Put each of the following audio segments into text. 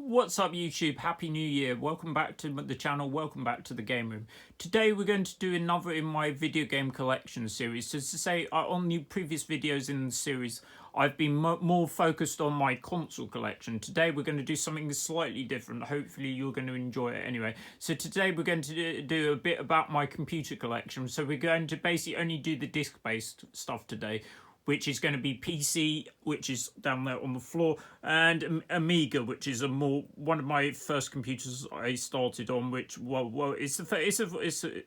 What's up YouTube? Happy New Year. Welcome back to the channel. Welcome back to the game room. Today we're going to do another in my video game collection series. So to say, on the previous videos in the series, I've been more focused on my console collection. Today we're going to do something slightly different. Hopefully you're going to enjoy it anyway. So today we're going to do a bit about my computer collection. So we're going to basically only do the disc-based stuff today, which is going to be PC, which is down there on the floor, and Amiga, which is one of my first computers I started on. Which it's the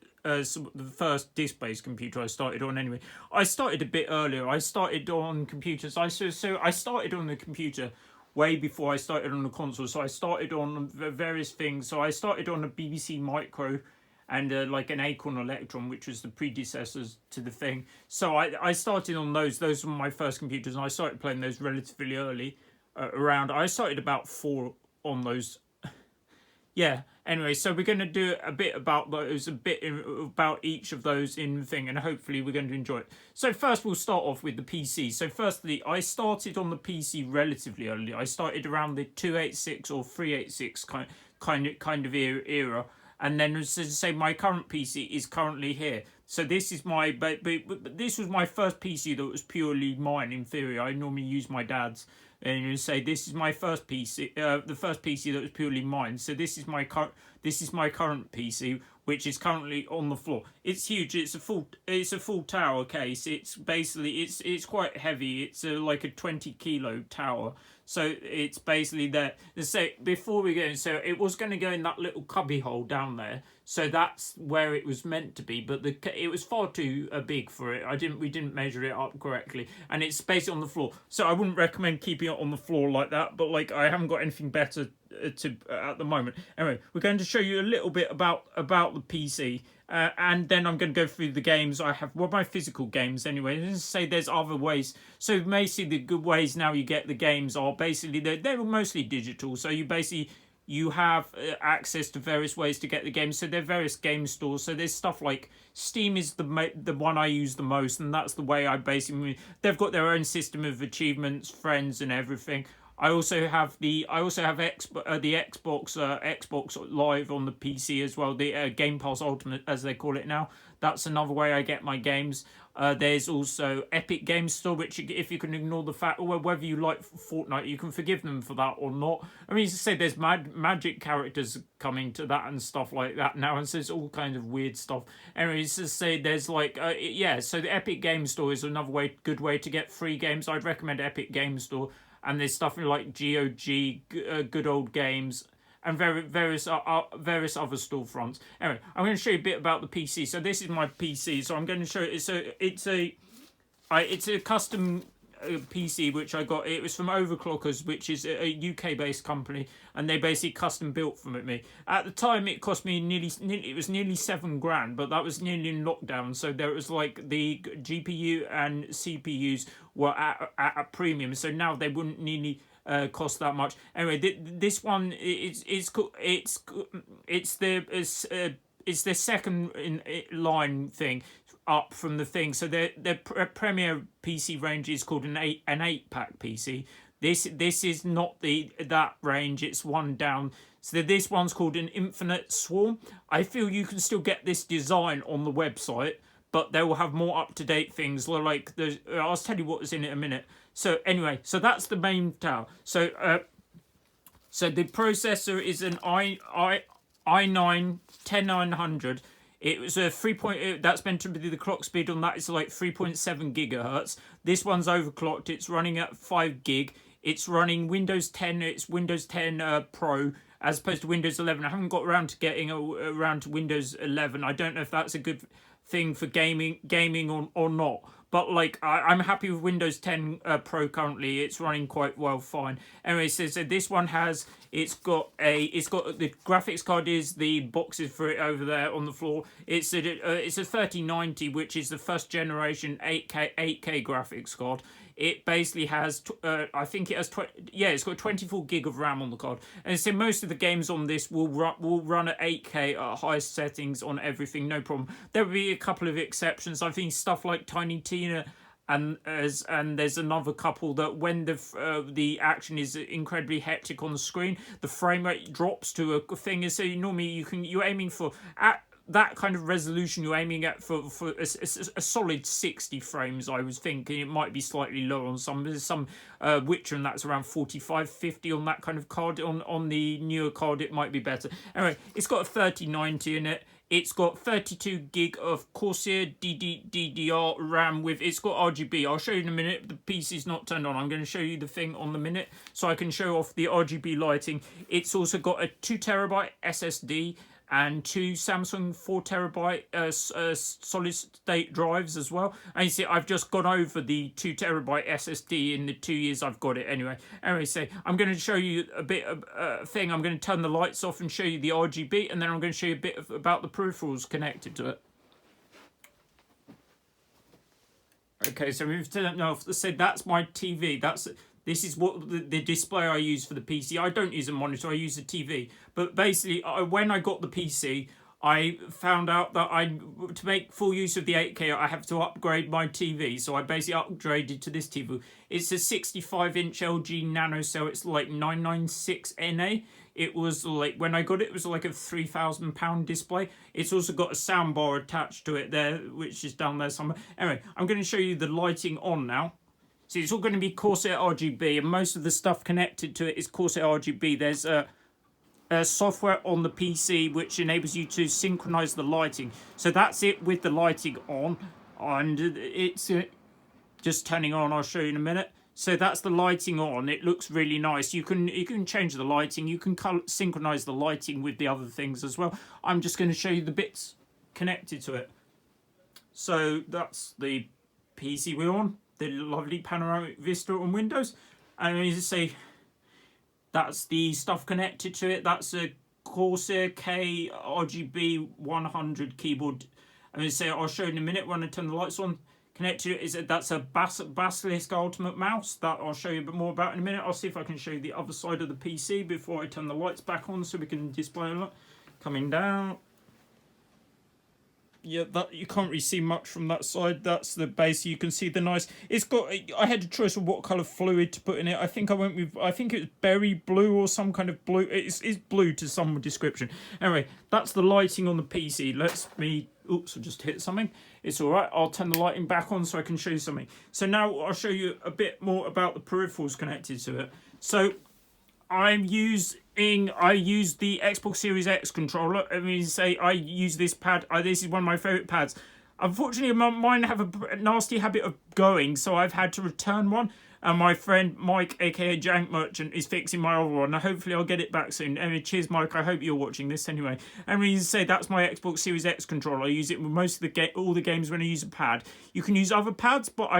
first disc-based computer I started on anyway. I started a bit earlier. I started on computers. I started on the computer way before I started on the console. So I started on various things. So I started on a BBC Micro and like an Acorn Electron, which was the predecessors to the thing. So I started on those. Those were my first computers, and I started playing those relatively early. I started about 4 on those. Yeah. Anyway, so we're going to do a bit about those, a bit about each of those in the thing, and hopefully we're going to enjoy it. So first we'll start off with the PC. So firstly, I started on the PC relatively early. I started around the 286 or 386 kind of era. And then, as I say, my current PC is currently here. So this is but this was my first PC that was purely mine. In theory, I normally use my dad's. And you say this is my first PC, the first PC that was purely mine. So this is my current PC, which is currently on the floor. It's huge. It's a full tower case. It's basically it's quite heavy. It's like a 20-kilo tower. So it's basically there. So before we go in, so it was going to go in that little cubby hole down there. So that's where it was meant to be, but it was far too big for it. We didn't measure it up correctly, and it's basically on the floor. So I wouldn't recommend keeping it on the floor like that. But like I haven't got anything better to at the moment. Anyway, we're going to show you a little bit about the PC. And then I'm going to go through the games I have. Well, my physical games anyway. Let's say there's other ways. So basically the good ways now you get the games are basically they're mostly digital. So you have access to various ways to get the games. So there are various game stores. So there's stuff like Steam is the one I use the most, and that's the way I basically. They've got their own system of achievements, friends, and everything. I also have the Xbox Live on the PC as well. The Game Pass Ultimate, as they call it now. That's another way I get my games. There's also Epic Games Store, which if you can ignore the fact, or whether you like Fortnite, you can forgive them for that or not. I mean, to say there's magic characters coming to that and stuff like that now, and so there's all kinds of weird stuff. Anyways, to say there's like so the Epic Games Store is another good way to get free games. I'd recommend Epic Games Store. And there's stuff like GOG, Good Old Games, and various other storefronts. Anyway, I'm going to show you a bit about the PC. So this is my PC. So I'm going to show you. So it's a custom PC which I got. It was from Overclockers, which is a UK-based company, and they basically custom built for me. At the time, it cost me nearly $7,000, but that was nearly in lockdown. So there was like the GPU and CPUs were at a premium. So now they wouldn't nearly cost that much. Anyway, this one it's the second in line thing up from the thing. So their premier PC range is called an 8-pack PC. This is not that range. It's one down. So this one's called an Infinite Swarm. I feel you can still get this design on the website, but they will have more up-to-date things. Like I'll tell you what was in it in a minute. So anyway, so that's the main tower. So the processor is an i9-10900. It was a 3. That's meant to be the clock speed on that is like 3.7 gigahertz. This one's overclocked. It's running at 5 gig. It's running Windows 10. It's Windows 10 Pro as opposed to Windows 11. I haven't got around to getting around to Windows 11. I don't know if that's a good thing for gaming or not. But like I'm happy with Windows 10 Pro currently. It's running quite well, fine. Anyway, so this one it's got the graphics card is the boxes for it over there on the floor. It's a 3090, which is the first generation 8K graphics card. It basically has, I think it has, it's got 24 gig of RAM on the card. And so most of the games on this will run at 8K at highest settings on everything, no problem. There will be a couple of exceptions. I think stuff like Tiny Tina and there's another couple that when the action is incredibly hectic on the screen, the frame rate drops to a thing. So normally you're aiming for at that kind of resolution, you're aiming at for a solid 60 frames. I was thinking it might be slightly lower on some. There's some Witcher, and that's around 45, 50 on that kind of card. On the newer card, it might be better. Anyway, it's got a 3090 in it. It's got 32 gig of Corsair DDR RAM with. It's got RGB. I'll show you in a minute. The PC's not turned on. I'm going to show you the thing on the minute so I can show off the RGB lighting. It's also got a 2TB SSD and 2 Samsung 4TB solid state drives as well. And you see, I've just gone over the 2TB SSD in the 2 years I've got it anyway. Anyway, so I'm going to show you a bit of thing. I'm going to turn the lights off and show you the RGB, and then I'm going to show you a bit about the peripherals connected to it. Okay, so we've turned off. So that's my TV. This is what the display I use for the PC. I don't use a monitor, I use a TV. But basically, when I got the PC, I found out that to make full use of the 8K, I have to upgrade my TV. So I basically upgraded to this TV. It's a 65-inch LG Nano Cell. It's like 996 NA. It was like, when I got it, it was like a £3,000 display. It's also got a soundbar attached to it there, which is down there somewhere. Anyway, I'm going to show you the lighting on now. So it's all going to be Corsair RGB, and most of the stuff connected to it is Corsair RGB. There's a software on the PC which enables you to synchronize the lighting. So that's it with the lighting on, and it's just turning on. I'll show you in a minute. So that's the lighting on. It looks really nice. You can change the lighting. You can synchronize the lighting with the other things as well. I'm just going to show you the bits connected to it. So that's the PC we're on. The lovely panoramic vista on Windows, and as I say, that's the stuff connected to it. That's a Corsair K RGB 100 keyboard. And as I say, I'll show you in a minute when I turn the lights on. Connected to it that's a Basilisk Ultimate mouse that I'll show you a bit more about in a minute. I'll see if I can show you the other side of the PC before I turn the lights back on so we can display a lot. Coming down. Yeah, that you can't really see much from that side. That's the base. You can see the nice. It's got. I had a choice of what color fluid to put in it. I think I went with. I think it was berry blue or some kind of blue. It's blue to some description. Anyway, that's the lighting on the PC. Oops, I just hit something. It's all right. I'll turn the lighting back on so I can show you something. So now I'll show you a bit more about the peripherals connected to it. So I use the Xbox Series X controller. I mean, say I use this pad. This is one of my favourite pads. Unfortunately, mine have a nasty habit of going, so I've had to return one. And my friend Mike, aka Jank Merchant, is fixing my other one. Hopefully, I'll get it back soon. Anyway, cheers, Mike. I hope you're watching this anyway. And we say that's my Xbox Series X controller. I use it with most of all the games when I use a pad. You can use other pads, but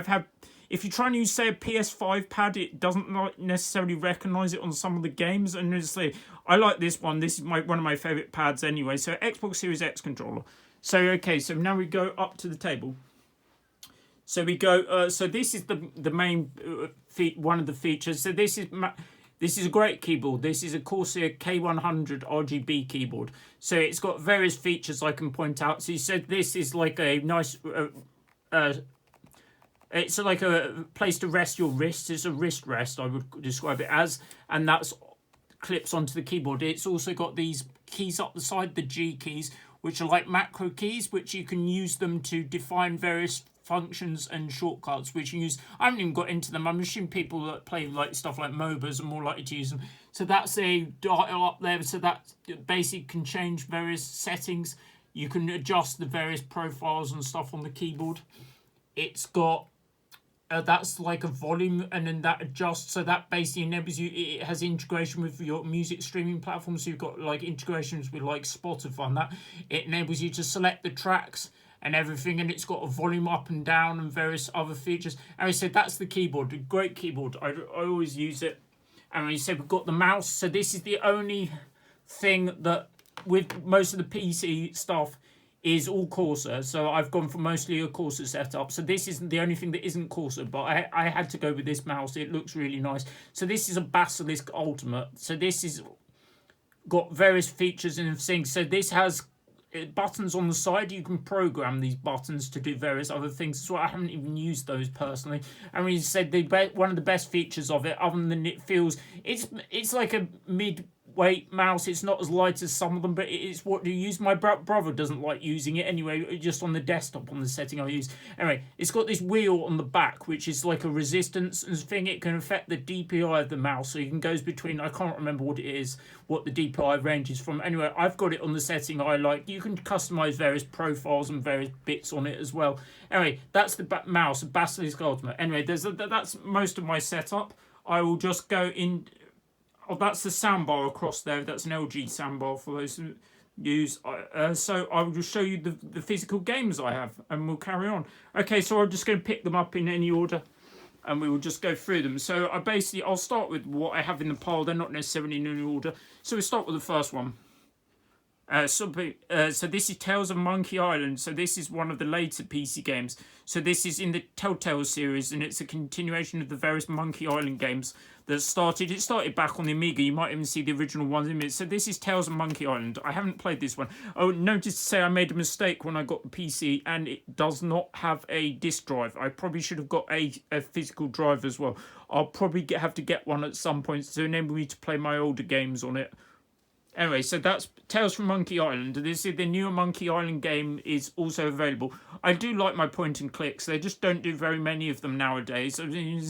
if you try and use, say, a PS5 pad, it doesn't necessarily recognise it on some of the games. And honestly, I like this one. This is one of my favourite pads anyway. So, Xbox Series X controller. So, okay, so now we go up to the table. So we go. So this is the main one of the features. So this is a great keyboard. This is a Corsair K100 RGB keyboard. So it's got various features I can point out. So you said this is like a nice. It's like a place to rest your wrists. It's a wrist rest, I would describe it as, and that's clips onto the keyboard. It's also got these keys up the side, the G keys, which are like macro keys, which you can use them to define various functions and shortcuts, which you use. I haven't even got into them. I'm assuming people that play like stuff like MOBAs are more likely to use them. So that's a dial up there, so that basically can change various settings. You can adjust the various profiles and stuff on the keyboard. It's got that's like a volume, and then that adjusts, so that basically enables you. It has integration with your music streaming platforms. So you've got like integrations with like Spotify, and that it enables you to select the tracks and everything, and it's got a volume up and down and various other features. And I said that's the keyboard, a great keyboard. I always use it. And I said we've got the mouse. So this is the only thing that with most of the PC stuff is all Corsair. So I've gone for mostly a Corsair setup. So this isn't the only thing that isn't Corsair, but I had to go with this mouse. It looks really nice. So this is a Basilisk Ultimate. So this is got various features and things. So this has buttons on the side. You can program these buttons to do various other things as well. I haven't even used those personally. I mean, he said one of the best features of it, other than it feels, it's like a mid-weight mouse. It's not as light as some of them, but it's what you use. My brother doesn't like using it anyway, just on the desktop on the setting I use. Anyway, it's got this wheel on the back, which is like a resistance thing. It can affect the DPI of the mouse, so you can goes between, I can't remember what it is, what the DPI range is from. Anyway, I've got it on the setting I like. You can customize various profiles and various bits on it as well. Anyway, that's the mouse, Basilisk Ultimate. Anyway, that's most of my setup. I will just go in. Oh, that's the soundbar across there. That's an LG soundbar for those who use. So I will just show you the physical games I have, and we'll carry on. Okay, so I'm just going to pick them up in any order, and we will just go through them. So I'll start with what I have in the pile. They're not necessarily in any order. So we'll start with the first one. So this is Tales of Monkey Island. So this is one of the later PC games. So this is in the Telltale series, and it's a continuation of the various Monkey Island games that started. It started back on the Amiga. You might even see the original ones in it. So this is Tales of Monkey Island. I haven't played this one. Oh, notice to say I made a mistake when I got the PC, and it does not have a disk drive. I probably should have got a physical drive as well. I'll probably have to get one at some point to enable me to play my older games on it. Anyway, so that's Tales from Monkey Island. This is the newer Monkey Island game is also available. I do like my point and clicks. They just don't do very many of them nowadays. I mean, to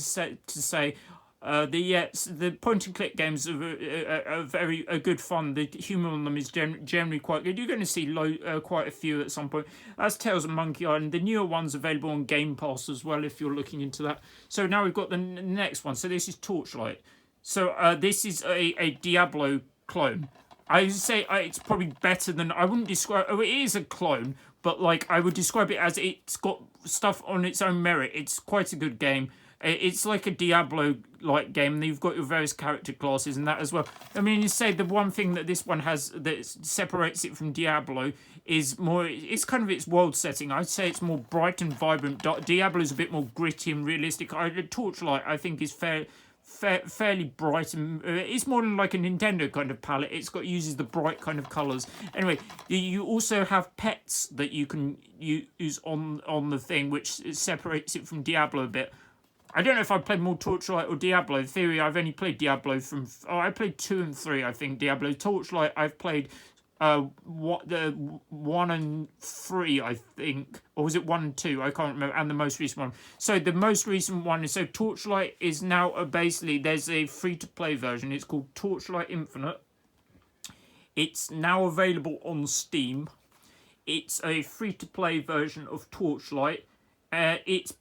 say, the point and click games are very good fun. The humour on them is generally quite good. You're going to see quite a few at some point. That's Tales of Monkey Island. The newer one's available on Game Pass as well if you're looking into that. So now we've got the next one. So this is Torchlight. So this is a Diablo clone. I would say it's probably better than, I wouldn't describe, it is a clone, but like I would describe it as it's got stuff on its own merit. It's quite a good game. It's like a Diablo-like game, and you've got your various character classes and that as well. I mean, you say the one thing that this one has that separates it from Diablo is more, it's kind of its world setting. I'd say it's more bright and vibrant. Diablo is a bit more gritty and realistic. Torchlight, I think, is fairly bright, and it's more than like a Nintendo kind of palette. It's uses the bright kind of colours. Anyway, you also have pets that you can use on the thing, which separates it from Diablo a bit. I don't know if I played more Torchlight or Diablo. In theory, I've only played Diablo I played 2 and 3, I think. Diablo. Torchlight, I've played the 1 and 3, I think, or was it 1 and 2? I can't remember. And the most recent one. So the most recent one is, so Torchlight is now basically, there's a free-to-play version. It's called Torchlight Infinite. It's now available on Steam. It's a free-to-play version of Torchlight. It's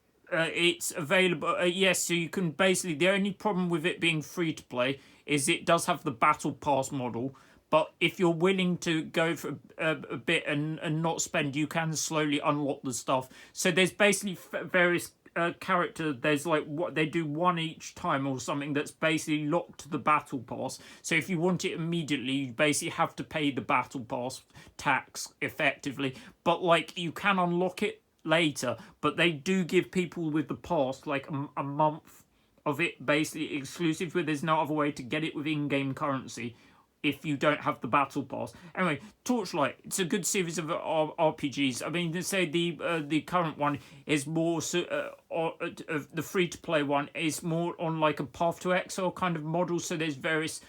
available. Yes, so you can basically, the only problem with it being free-to-play is it does have the Battle Pass model. But if you're willing to go for a bit and not spend, you can slowly unlock the stuff. So there's basically various characters. There's like what they do one each time or something that's basically locked to the Battle Pass. So if you want it immediately, you basically have to pay the Battle Pass tax effectively. But like you can unlock it later. But they do give people with the pass like a month of it basically exclusive, where there's no other way to get it with in-game currency if you don't have the Battle Pass. Anyway, Torchlight, it's a good series of RPGs. I mean, to say the current one is more, the free-to-play one is more on like a Path to Exile kind of model, so there's various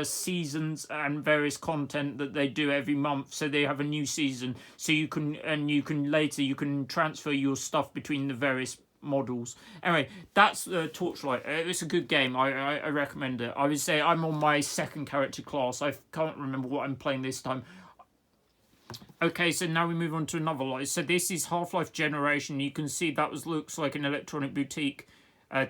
seasons and various content that they do every month, so they have a new season, so you can later transfer your stuff between the various models. Anyway, that's Torchlight. It's a good game. I recommend it. I would say I'm on my second character class. I can't remember what I'm playing this time. Okay, so now we move on to another light. So this is Half-Life Generation. You can see that looks like an Electronic Boutique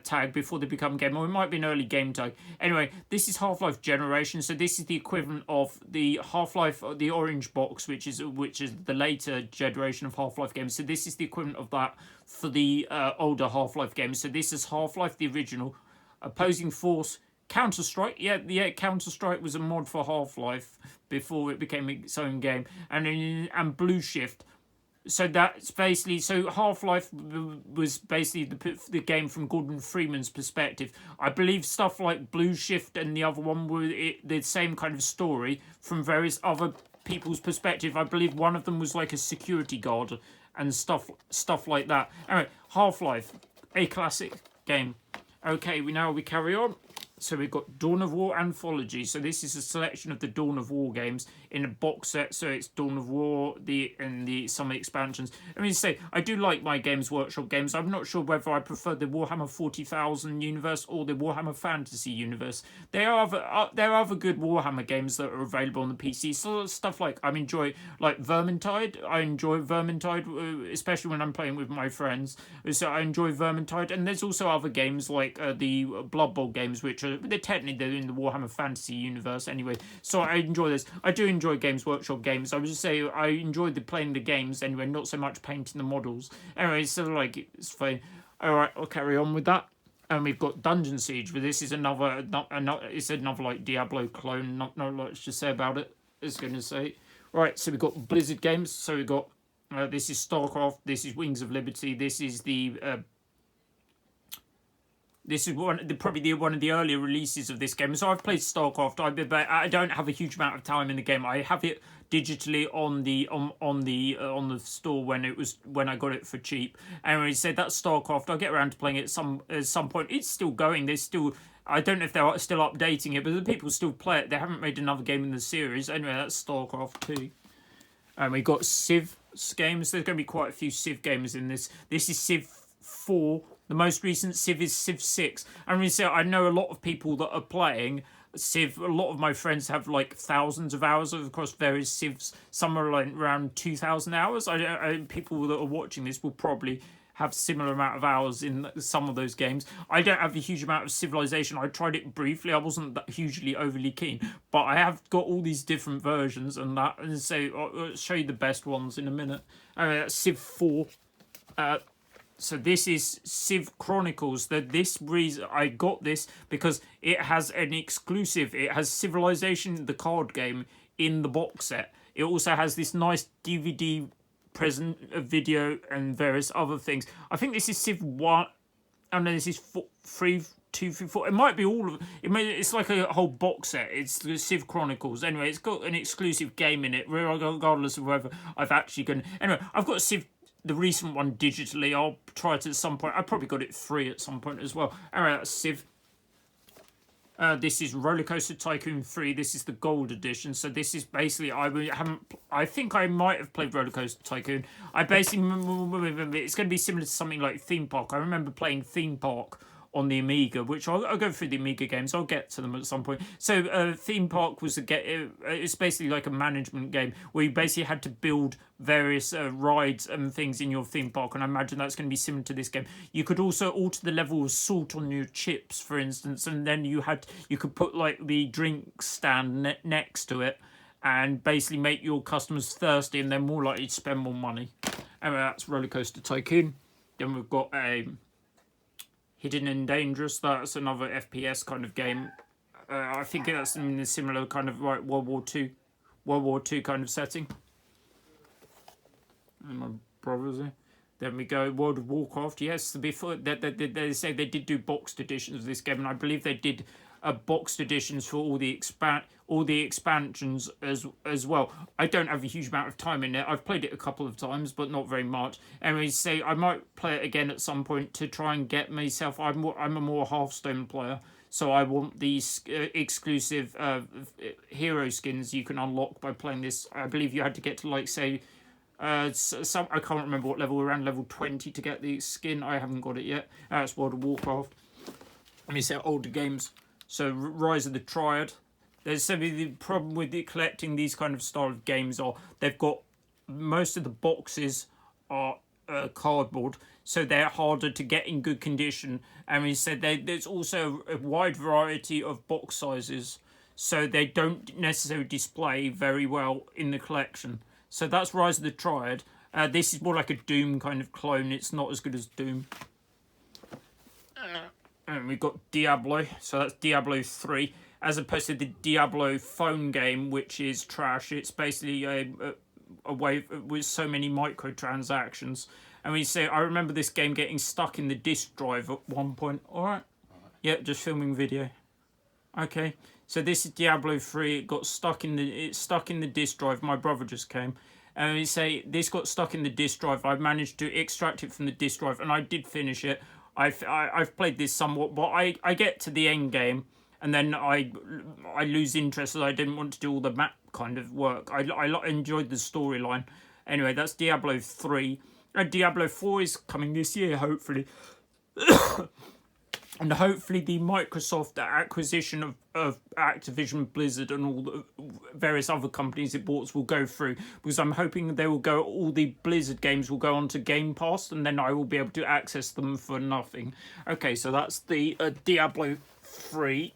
tag before they become game, or it might be an early game tag. Anyway, this is Half-Life Generation, so this is the equivalent of the Half-Life, the orange box, which is the later generation of Half-Life games. So this is the equivalent of that for the older Half-Life games. So this is Half-Life, the original, Opposing Force, Counter-Strike. Yeah, Counter-Strike was a mod for Half-Life before it became its own game, and Blue Shift. So that's basically, so Half-Life was basically the game from Gordon Freeman's perspective. I believe stuff like Blue Shift and the other one were the same kind of story from various other people's perspective. I believe one of them was like a security guard and stuff like that. Anyway, Half-Life, a classic game. Okay, we carry on. So we've got Dawn of War Anthology. So this is a selection of the Dawn of War games in a box set. So it's Dawn of War, some expansions. I mean, I do like my Games Workshop games. I'm not sure whether I prefer the Warhammer 40,000 universe or the Warhammer Fantasy universe. There are other good Warhammer games that are available on the PC. So stuff like enjoy Vermintide. I enjoy Vermintide, especially when I'm playing with my friends. So I enjoy Vermintide, and there's also other games like the Blood Bowl games, which are they're in the Warhammer Fantasy universe anyway. So I enjoy this. I do enjoy Games Workshop games. I would just say I enjoy playing the games anyway, not so much painting the models. Anyway, so it's fine. All right, I'll carry on with that. And we've got Dungeon Siege, but this is another like Diablo clone. Not much to say about it. It's going to say. Right, so we've got Blizzard games. So we've got this is StarCraft. This is Wings of Liberty. This is probably one of the earlier releases of this game. So I've played StarCraft. I don't have a huge amount of time in the game. I have it digitally on the store when I got it for cheap. Anyway, so that's StarCraft. I'll get around to playing it at some point. It's still going. I don't know if they're still updating it, but the people still play it. They haven't made another game in the series. Anyway, that's StarCraft 2. And we've got Civ games. There's going to be quite a few Civ games in this. This is Civ 4. The most recent Civ is Civ 6. I know a lot of people that are playing Civ. A lot of my friends have like thousands of hours across various Civs. Some are like around 2,000 hours. People that are watching this will probably have similar amount of hours in some of those games. I don't have a huge amount of Civilization. I tried it briefly. I wasn't that hugely overly keen, but I have got all these different versions and so I'll show you the best ones in a minute. That's Civ 4. So this is Civ Chronicles. I got this because it has an exclusive. It has Civilization, the card game, in the box set. It also has this nice DVD present, video, and various other things. I think this is Civ 1. Oh no, this is 3, 2, 3, 4. It might be all of it. It's like a whole box set. It's the Civ Chronicles. Anyway, it's got an exclusive game in it, regardless of whether I've actually gone. Anyway, I've got Civ, the recent one, digitally. I'll try it at some point. I probably got it free at some point as well. Anyway, that's Civ. This is Roller Coaster Tycoon 3. This is the gold edition. So this is basically, I think I might have played Roller Coaster Tycoon. It's going to be similar to something like Theme Park. I remember playing Theme Park on the Amiga, which I'll go through the Amiga games. I'll get to them at some point. So Theme Park was it's basically like a management game where you basically had to build various rides and things in your theme park, and I imagine that's going to be similar to this game. You could also alter the level of salt on your chips, for instance, and then you could put like the drink stand next to it and basically make your customers thirsty and they're more likely to spend more money. Anyway, that's Roller Coaster Tycoon. Then we've got a Hidden and Dangerous. That's another FPS kind of game. I think that's in a similar kind of like World War II kind of setting. And my brother's here. Then we go World of Warcraft. Yes, before they say they did do boxed editions of this game, and I believe they did boxed editions for all the expansions as well. I don't have a huge amount of time in it. I've played it a couple of times, but not very much. Anyway, say I might play it again at some point to try and get myself. I'm a more Hearthstone player, so I want these exclusive hero skins you can unlock by playing this. I believe you had to get to like say. I can't remember what level, around level 20 to get the skin. I haven't got it yet. That's World of Warcraft. Let me say older games. So Rise of the Triad. There's simply the problem with collecting these kind of style of games are they've got most of the boxes are cardboard, so they're harder to get in good condition. And we said there's also a wide variety of box sizes, so they don't necessarily display very well in the collection. So that's Rise of the Triad. This is more like a Doom kind of clone. It's not as good as Doom. And we've got Diablo. So that's Diablo 3. As opposed to the Diablo phone game, which is trash. It's basically a way with so many microtransactions. And we say, I remember this game getting stuck in the disk drive at one point. All right. Yeah, just filming video. Okay. So this is Diablo 3. It got stuck in the disk drive. My brother just came. And we say this got stuck in the disk drive. I managed to extract it from the disk drive, and I did finish it. I've played this somewhat, but I get to the end game, and then I lose interest, as I didn't want to do all the map kind of work. I enjoyed the storyline. Anyway, that's Diablo 3. Diablo 4 is coming this year, hopefully. And hopefully the Microsoft acquisition of Activision Blizzard and all the various other companies it bought will go through, because I'm hoping they will go, all the Blizzard games will go onto Game Pass, and then I will be able to access them for nothing. Okay, so that's the Diablo 3.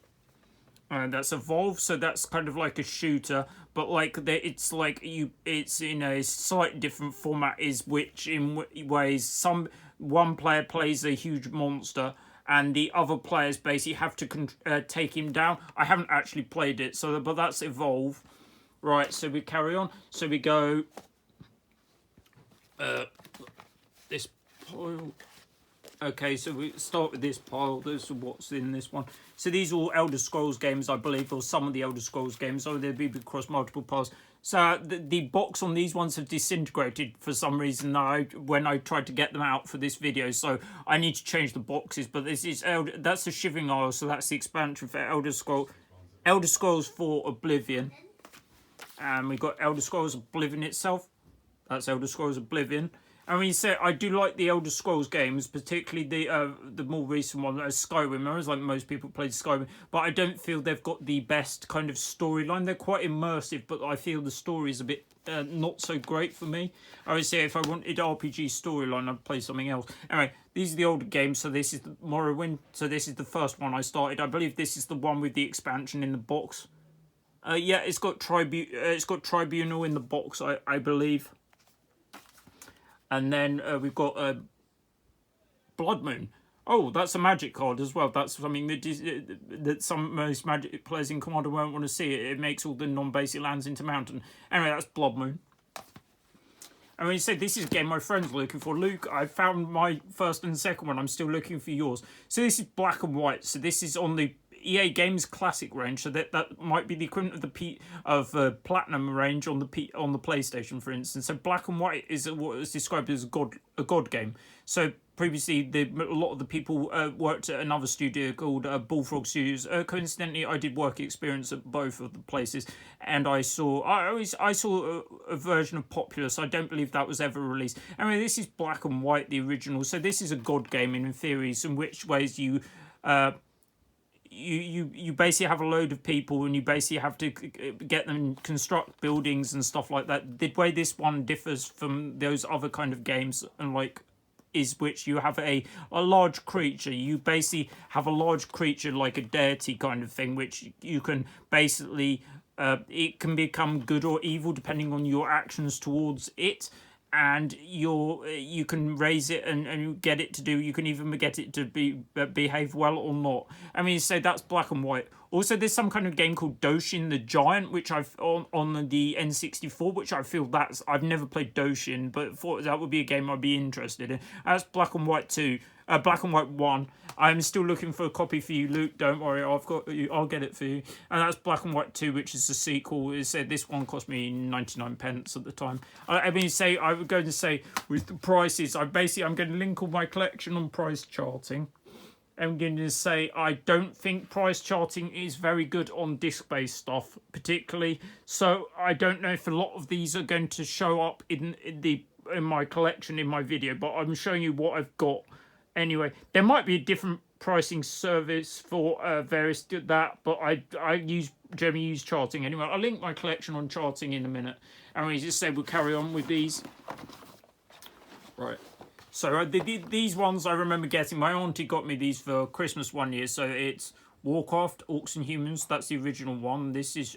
That's Evolve, so that's kind of like a shooter, but like it's in a slightly different format, is which in ways one player plays a huge monster, and the other players basically have to take him down. I haven't actually played it, but that's Evolve. Right, so we carry on. So we go this pile. Okay, so we start with this pile. This is what's in this one. So these are all Elder Scrolls games, I believe, or some of the Elder Scrolls games. So they'll be across multiple piles. So the box on these ones have disintegrated for some reason when I tried to get them out for this video. So I need to change the boxes. But this is that's the Shivering Isle, so that's the expansion for Elder Scrolls 4 Oblivion. And we've got Elder Scrolls Oblivion itself. That's Elder Scrolls Oblivion. I mean, I do like the Elder Scrolls games, particularly the more recent one, Skyrim. I was like most people played Skyrim, but I don't feel they've got the best kind of storyline. They're quite immersive, but I feel the story is a bit not so great for me. I would say if I wanted RPG storyline, I'd play something else. Anyway, these are the older games. So this is the Morrowind. So this is the first one I started. I believe this is the one with the expansion in the box. Yeah, it's got Tribunal in the box, I believe. And then we've got Blood Moon. Oh, that's a magic card as well. That's something that most magic players in Commander won't want to see. It makes all the non-basic lands into mountain. Anyway, that's Blood Moon. And when you say this is a game my friends are looking for, Luke, I found my first and second one. I'm still looking for yours. So this is Black and White. So this is on the EA Games Classic range, so that might be the equivalent of the Platinum range on the PlayStation, for instance. So Black and White is what is described as a god game. So previously, a lot of the people worked at another studio called Bullfrog Studios. Coincidentally, I did work experience at both of the places, and I saw a version of Populous. I don't believe that was ever released. Anyway, this is Black and White, the original. So this is a god game in theory. In which ways you basically have a load of people, and you basically have to get them construct buildings and stuff like that. The way this one differs from those other kind of games, and is which you have a large creature. You basically have a large creature like a deity kind of thing, which you can basically it can become good or evil depending on your actions towards it. And you can raise it and get it to do. You can even get it to behave well or not. I mean, so that's Black and White. Also, there's some kind of game called Doshin the Giant, which I've on the N64, which I feel I've never played Doshin, but thought that would be a game I'd be interested in. That's Black and White 2. Black and White 1. I'm still looking for a copy for you, Luke. Don't worry, I'll get it for you. And that's Black and White 2, which is the sequel. It said this one cost me 99 pence at the time. I would go to say with the prices, I'm going to link all my collection on price charting. I'm going to say I don't think price charting is very good on disc-based stuff, particularly. So I don't know if a lot of these are going to show up in my collection in my video, but I'm showing you what I've got. Anyway, there might be a different pricing service for various that, but I generally use charting anyway. I'll link my collection on charting in a minute. And we just said we'll carry on with these. Right. So these ones I remember getting. My auntie got me these for Christmas one year. So it's Warcraft, Orcs and Humans. That's the original one. This is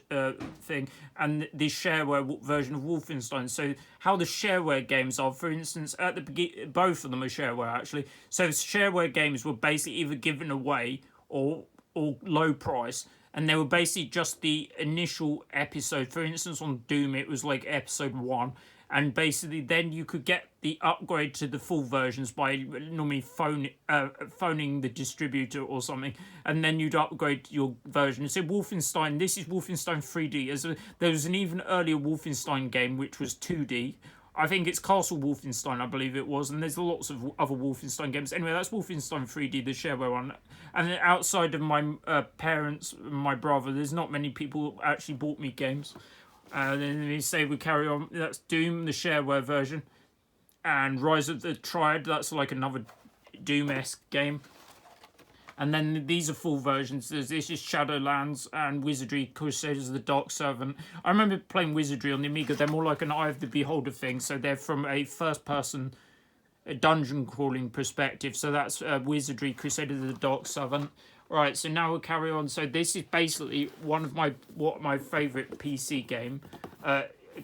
thing, and the shareware version of Wolfenstein. So how the shareware games are, for instance, at the beginning, both of them are shareware actually. So shareware games were basically either given away or low price, and they were basically just the initial episode. For instance, on Doom, it was like episode 1. and basically then you could get the upgrade to the full versions by normally phoning the distributor or something, and then you'd upgrade your version. So Wolfenstein, this is Wolfenstein 3D. There was an even earlier Wolfenstein game which was 2D. I think it's Castle Wolfenstein, I believe it was, and there's lots of other Wolfenstein games. Anyway, that's Wolfenstein 3D, the shareware one. And then outside of my parents, my brother, there's not many people who actually bought me games. Then we say we carry on. That's Doom, the shareware version, and Rise of the Triad. That's like another Doom-esque game. And then these are full versions. This is Shadowlands and Wizardry Crusaders of the Dark Servant. I remember playing Wizardry on the Amiga. They're more like an Eye of the Beholder thing. So they're from a first-person dungeon crawling perspective. So that's Wizardry Crusaders of the Dark Servant. Right, so now we'll carry on. So this is basically one of my favourite PC game,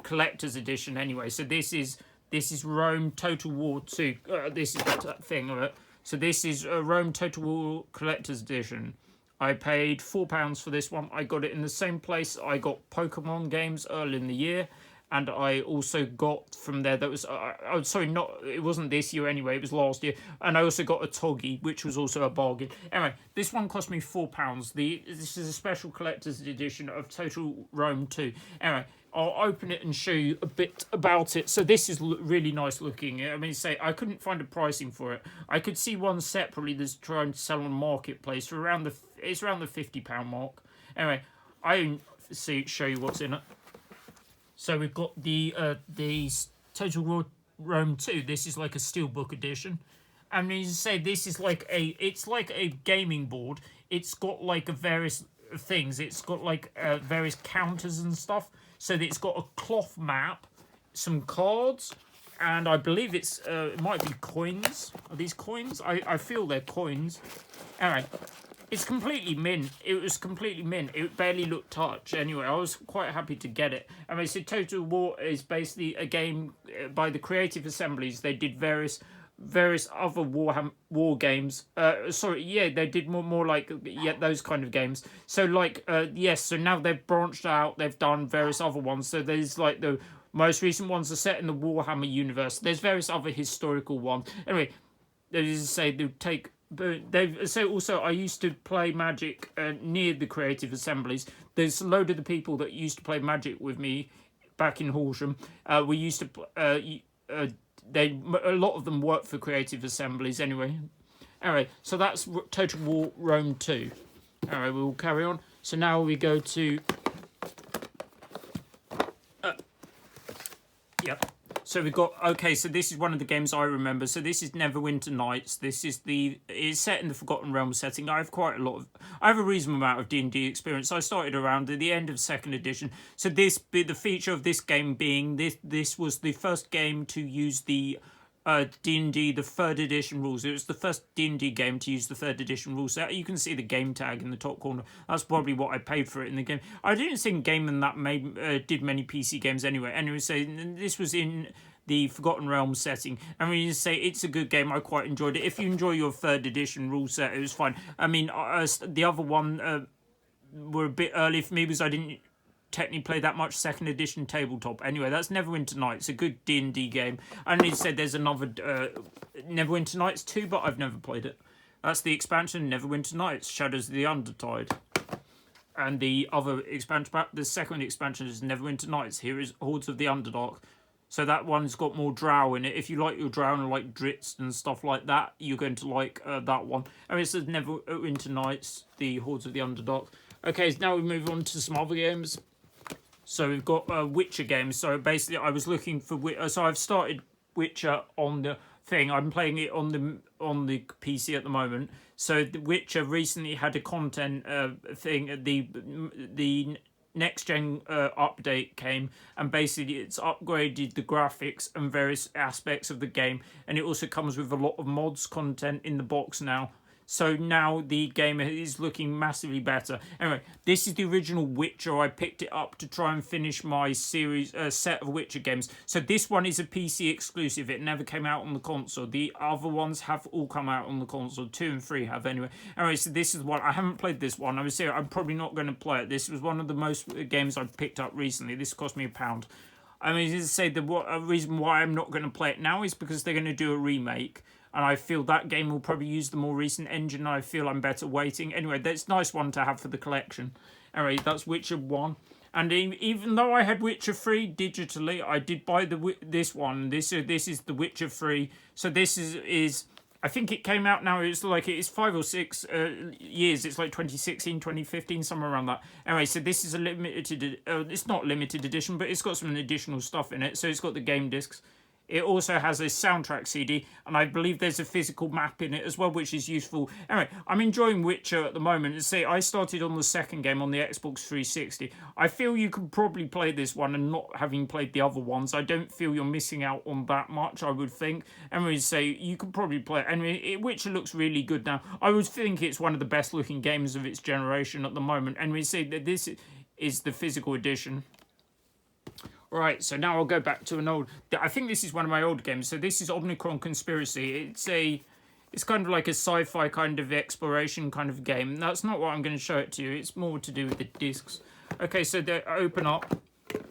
collector's edition anyway. So this is Rome Total War 2. This is that thing of it. So this is Rome Total War Collector's Edition. I paid £4 for this one. I got it in the same place I got Pokemon games early in the year. And I also got from there, that was, it wasn't this year anyway, it was last year. And I also got a Toggy, which was also a bargain. Anyway, this one cost me £4. This is a special collector's edition of Total Rome 2. Anyway, I'll open it and show you a bit about it. So this is really nice looking. I mean, I couldn't find a pricing for it. I could see one separately that's trying to sell on Marketplace for it's around the £50 mark. Anyway, I show you what's in it. So we've got the Total Rome 2. This is like a steelbook edition. I mean, this is like it's like a gaming board. It's got like various things. It's got like various counters and stuff. So it's got a cloth map, some cards, and I believe it might be coins. Are these coins? I feel they're coins. Anyway, it's completely mint. It was completely mint. It barely looked touch. Anyway, I was quite happy to get it. I mean, so Total War is basically a game by the Creative Assemblies. They did various other war games. They did more like those kind of games. So like so now they've branched out. They've done various other ones. So there's like the most recent ones are set in the Warhammer universe. There's various other historical ones. Anyway, also I used to play Magic near the Creative Assemblies. There's a load of the people that used to play Magic with me back in Horsham. We used to a lot of them work for Creative Assemblies anyway. Anyway, so that's Total War Rome 2. Alright, we'll carry on. So now we go to yep. So we've got, so this is one of the games I remember. So this is Neverwinter Nights. It's set in the Forgotten Realms setting. I have a reasonable amount of D&D experience. I started around at the end of 2nd edition. So the feature of this game being, this was the first game to use the D&D, the 3rd edition rules. It was the first D&D game to use the 3rd edition rules. So you can see the game tag in the top corner. That's probably what I paid for it in the game. I didn't think Game and that did many PC games anyway. Anyway, so this was in the Forgotten Realms setting. I mean, it's a good game. I quite enjoyed it. If you enjoy your 3rd edition rule set, it was fine. I mean, the other one were a bit early for me because I didn't technically play that much 2nd edition tabletop. Anyway, that's Neverwinter Nights, a good D&D game. I need to say there's another Neverwinter Nights 2, but I've never played it. That's the expansion, Neverwinter Nights, Shadows of the Undertide. And the other expansion, the second expansion is Neverwinter Nights. Here is Hordes of the Underdark. So that one's got more drow in it. If you like your drow and like Dritz and stuff like that, you're going to like that one. I mean, it says Neverwinter Nights, the Hordes of the Underdark. Okay, now we move on to some other games. So we've got Witcher games. So basically, I was looking for so I've started Witcher on the thing. I'm playing it on the PC at the moment. So the Witcher recently had a content thing. The next gen update came, and basically it's upgraded the graphics and various aspects of the game, and it also comes with a lot of mods content in the box now. So now the game is looking massively better. Anyway, this is the original Witcher. I picked it up to try and finish my series set of Witcher games. So this one is a PC exclusive. It never came out on the console. The other ones have all come out on the console. 2 and 3 have anyway. Anyway, so this is one. I haven't played this one. I was serious. I'm probably not going to play it. This was one of the most games I picked up recently. This cost me £1. I mean, to say a reason why I'm not going to play it now is because they're going to do a remake. And I feel that game will probably use the more recent engine. And I feel I'm better waiting. Anyway, that's a nice one to have for the collection. Anyway, that's Witcher 1. And even though I had Witcher 3 digitally, I did buy this one. This is the Witcher 3. So this is I think it came out now. It's 5 or 6 years. It's like 2016, 2015, somewhere around that. Anyway, so this is a limited. It's not limited edition, but it's got some additional stuff in it. So it's got the game discs. It also has a soundtrack CD, and I believe there's a physical map in it as well, which is useful. Anyway, I'm enjoying Witcher at the moment. See, I started on the second game on the Xbox 360. I feel you could probably play this one and not having played the other ones. I don't feel you're missing out on that much, I would think. Anyway, say you could probably play it. Anyway, Witcher looks really good now. I would think it's one of the best looking games of its generation at the moment. Anyway, say that this is the physical edition. Right, so now I'll go back to an old... I think this is one of my old games. So this is Omnicron Conspiracy. It's kind of like a sci-fi kind of exploration kind of game. That's not what I'm going to show it to you. It's more to do with the discs. Okay, so they open up.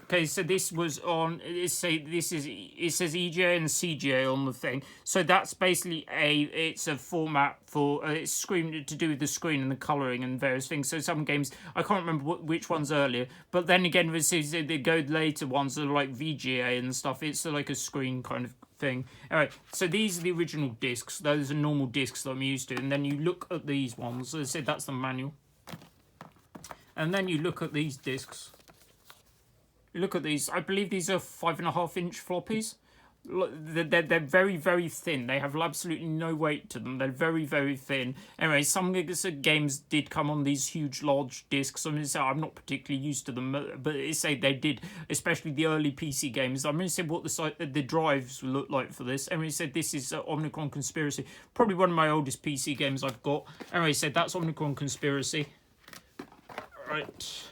Okay, so this was on... It says EGA and CGA on the thing. So that's basically it's a format for... it's screen to do with the screen and the colouring and various things. So some games... I can't remember which ones earlier. But then again, they go later ones that are like VGA and stuff. It's like a screen kind of thing. Alright, so these are the original discs. Those are normal discs that I'm used to. And then you look at these ones. As I said, that's the manual. And then you look at these discs. Look at these. I believe these are 5.5-inch floppies. They're very, very thin. They have absolutely no weight to them. They're very, very thin. Anyway, some games did come on these huge, large discs. I'm going to say I'm not particularly used to them, but it's say they did, especially the early PC games. I'm going to say what the drives look like for this. Anyway, said this is Omnicron Conspiracy. Probably one of my oldest PC games I've got. Anyway, said that's Omnicron Conspiracy. Right.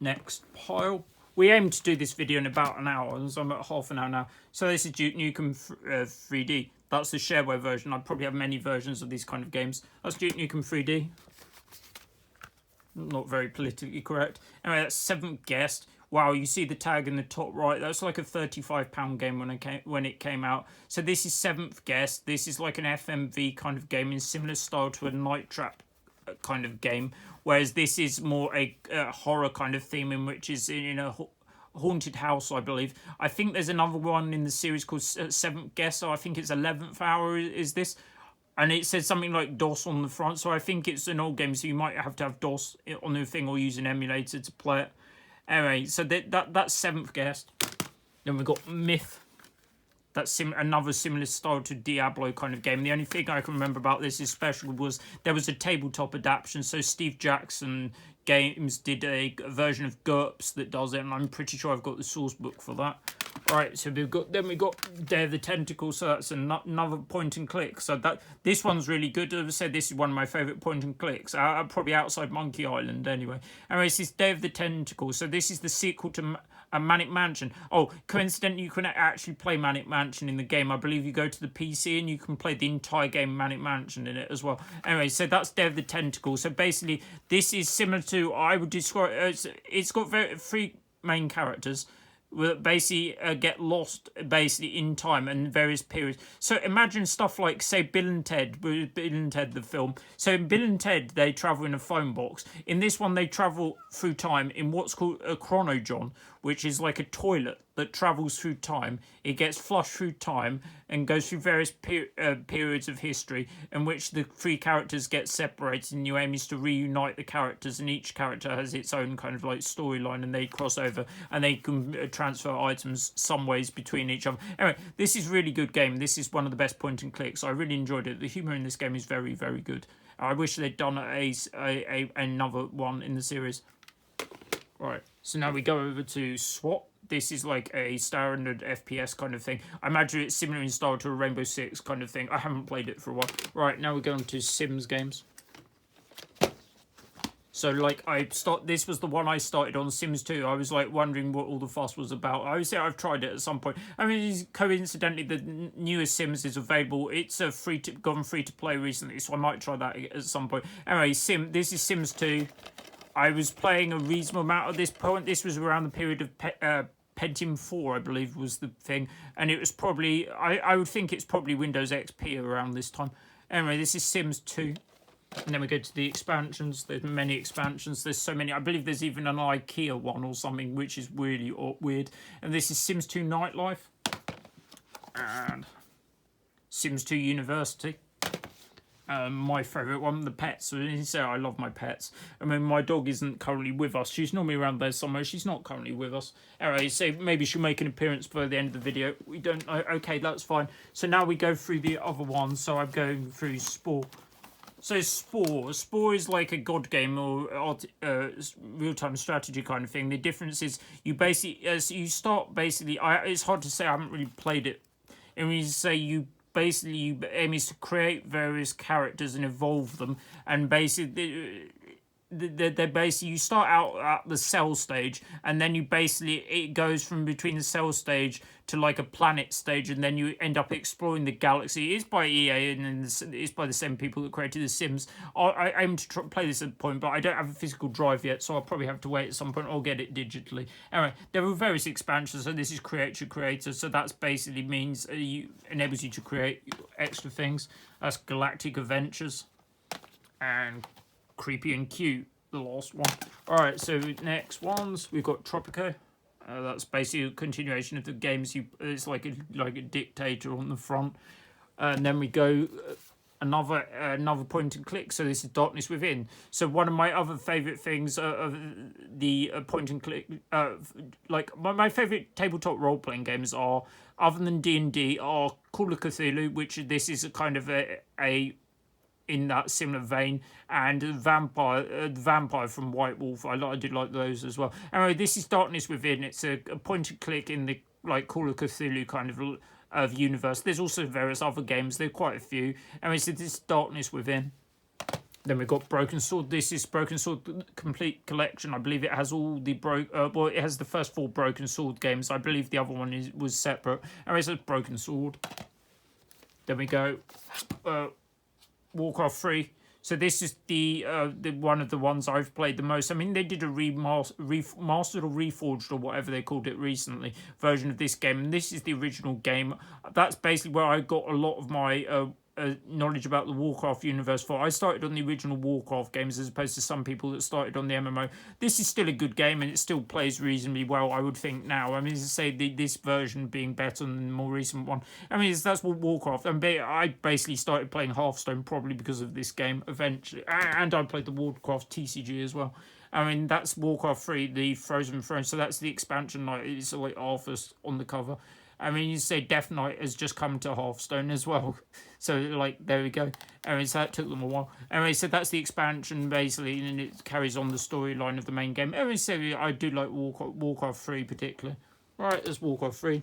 Next pile. We aim to do this video in about an hour, so I'm at half an hour now. So this is Duke Nukem 3D. That's the shareware version. I probably have many versions of these kind of games. That's Duke Nukem 3D. Not very politically correct. Anyway, that's Seventh Guest. Wow, you see the tag in the top right. That's like a £35 game when it came out. So this is Seventh Guest. This is like an FMV kind of game in similar style to a Night Trap kind of game, whereas this is more a horror kind of theme, in which is in a haunted house, I believe. I think there's another one in the series called Seventh Guest, so I think it's 11th Hour is this, and it says something like DOS on the front, so I think it's an old game, so you might have to have DOS on the thing or use an emulator to play it. Anyway, so that's Seventh Guest. Then we've got Myth. That's another similar style to Diablo kind of game. The only thing I can remember about this especially was there was a tabletop adaptation. So Steve Jackson Games did a version of GURPS that does it, and I'm pretty sure I've got the source book for that. Right, so we've got Day of the Tentacle, so that's another point and click. So this one's really good. As I said, this is one of my favourite point and clicks. Probably outside Monkey Island anyway. Anyway, this is Day of the Tentacle. So this is the sequel to Manic Mansion. Oh, coincidentally, you can actually play Manic Mansion in the game. I believe you go to the PC and you can play the entire game Manic Mansion in it as well. Anyway, so that's Day of the Tentacle. So basically, this is similar to, I would describe, it's got three main characters will basically get lost basically in time and various periods. So imagine stuff like, say, Bill and Ted the film. So in Bill and Ted, they travel in a phone box. In this one, they travel through time in what's called a chronojon, which is like a toilet that travels through time. It gets flushed through time and goes through various periods of history in which the three characters get separated, and your aim is to reunite the characters, and each character has its own kind of like storyline, and they cross over and they can transfer items some ways between each other. Anyway, this is a really good game. This is one of the best point and clicks. I really enjoyed it. The humour in this game is very, very good. I wish they'd done another one in the series. Right, so now we go over to SWAT. This is like a standard FPS kind of thing. I imagine it's similar in style to a Rainbow Six kind of thing. I haven't played it for a while. Right, now we're going to Sims games. So like this was the one I started on, Sims 2. I was like wondering what all the fuss was about. I would say I've tried it at some point. I mean, coincidentally, the newest Sims is available. It's gone free to play recently, so I might try that at some point. Anyway, this is Sims 2. I was playing a reasonable amount at this point. This was around the period of Pentium 4, I believe, was the thing. And it was probably, I would think it's probably Windows XP around this time. Anyway, this is Sims 2. And then we go to the expansions. There's many expansions. There's so many. I believe there's even an IKEA one or something, which is really weird. And this is Sims 2 Nightlife. And Sims 2 University. My favourite one, the pets. So I love my pets. I mean, my dog isn't currently with us. She's normally around there somewhere. She's not currently with us. Anyway, so maybe she'll make an appearance by the end of the video. We don't know. Okay, that's fine. So now we go through the other ones. So I'm going through Spore. So Spore is like a god game or real-time strategy kind of thing. The difference is you basically, you start basically, it's hard to say, I haven't really played it. And we say you aim is to create various characters and evolve them, and basically they're basically, you start out at the cell stage, and then it goes from between the cell stage to like a planet stage, and then you end up exploring the galaxy. It's by EA, and it's by the same people that created The Sims. I aim to play this at a point, but I don't have a physical drive yet, so I'll probably have to wait at some point or get it digitally. Anyway, there are various expansions, so this is Create Your Creator, so that's basically means enables you to create extra things. That's Galactic Adventures, and Creepy and Cute, the last one. Alright, so next ones, we've got Tropico. That's basically a continuation of the games. It's like a dictator on the front. And then we go another point and click. So this is Darkness Within. So one of my other favourite things of the point and click, like my favourite tabletop role playing games are, other than D&D, are Call of Cthulhu, which this is a kind of a in that similar vein, and Vampire from White Wolf. I did like those as well. Anyway, this is Darkness Within. It's a point and click in the like Call of Cthulhu kind of universe. There's also various other games. There are quite a few. Anyway, so this is Darkness Within. Then we've got Broken Sword. This is Broken Sword Complete Collection. I believe it has all the it has the first 4 Broken Sword games. I believe the other one was separate. Anyway, so it's Broken Sword. Then we go Warcraft 3. So this is the one of the ones I've played the most. I mean, they did a remastered or reforged or whatever they called it recently version of this game, and this is the original game. That's basically where I got a lot of my knowledge about the Warcraft universe for. I started on the original Warcraft games as opposed to some people that started on the MMO. This is still a good game, and it still plays reasonably well, I would think now. I mean, to say this version being better than the more recent one. I mean, that's what Warcraft. I basically started playing Hearthstone probably because of this game eventually, and I played the Warcraft TCG as well. I mean, that's Warcraft 3, the Frozen Throne. So that's the expansion. Like, it's like Arthur's on the cover. I mean, you say Death Knight has just come to Hearthstone as well. So, like, there we go. Anyway, so that took them a while. Anyway, so that's the expansion, basically, and it carries on the storyline of the main game. Anyway, so I do like Warcraft 3 particularly. Right, there's Warcraft 3.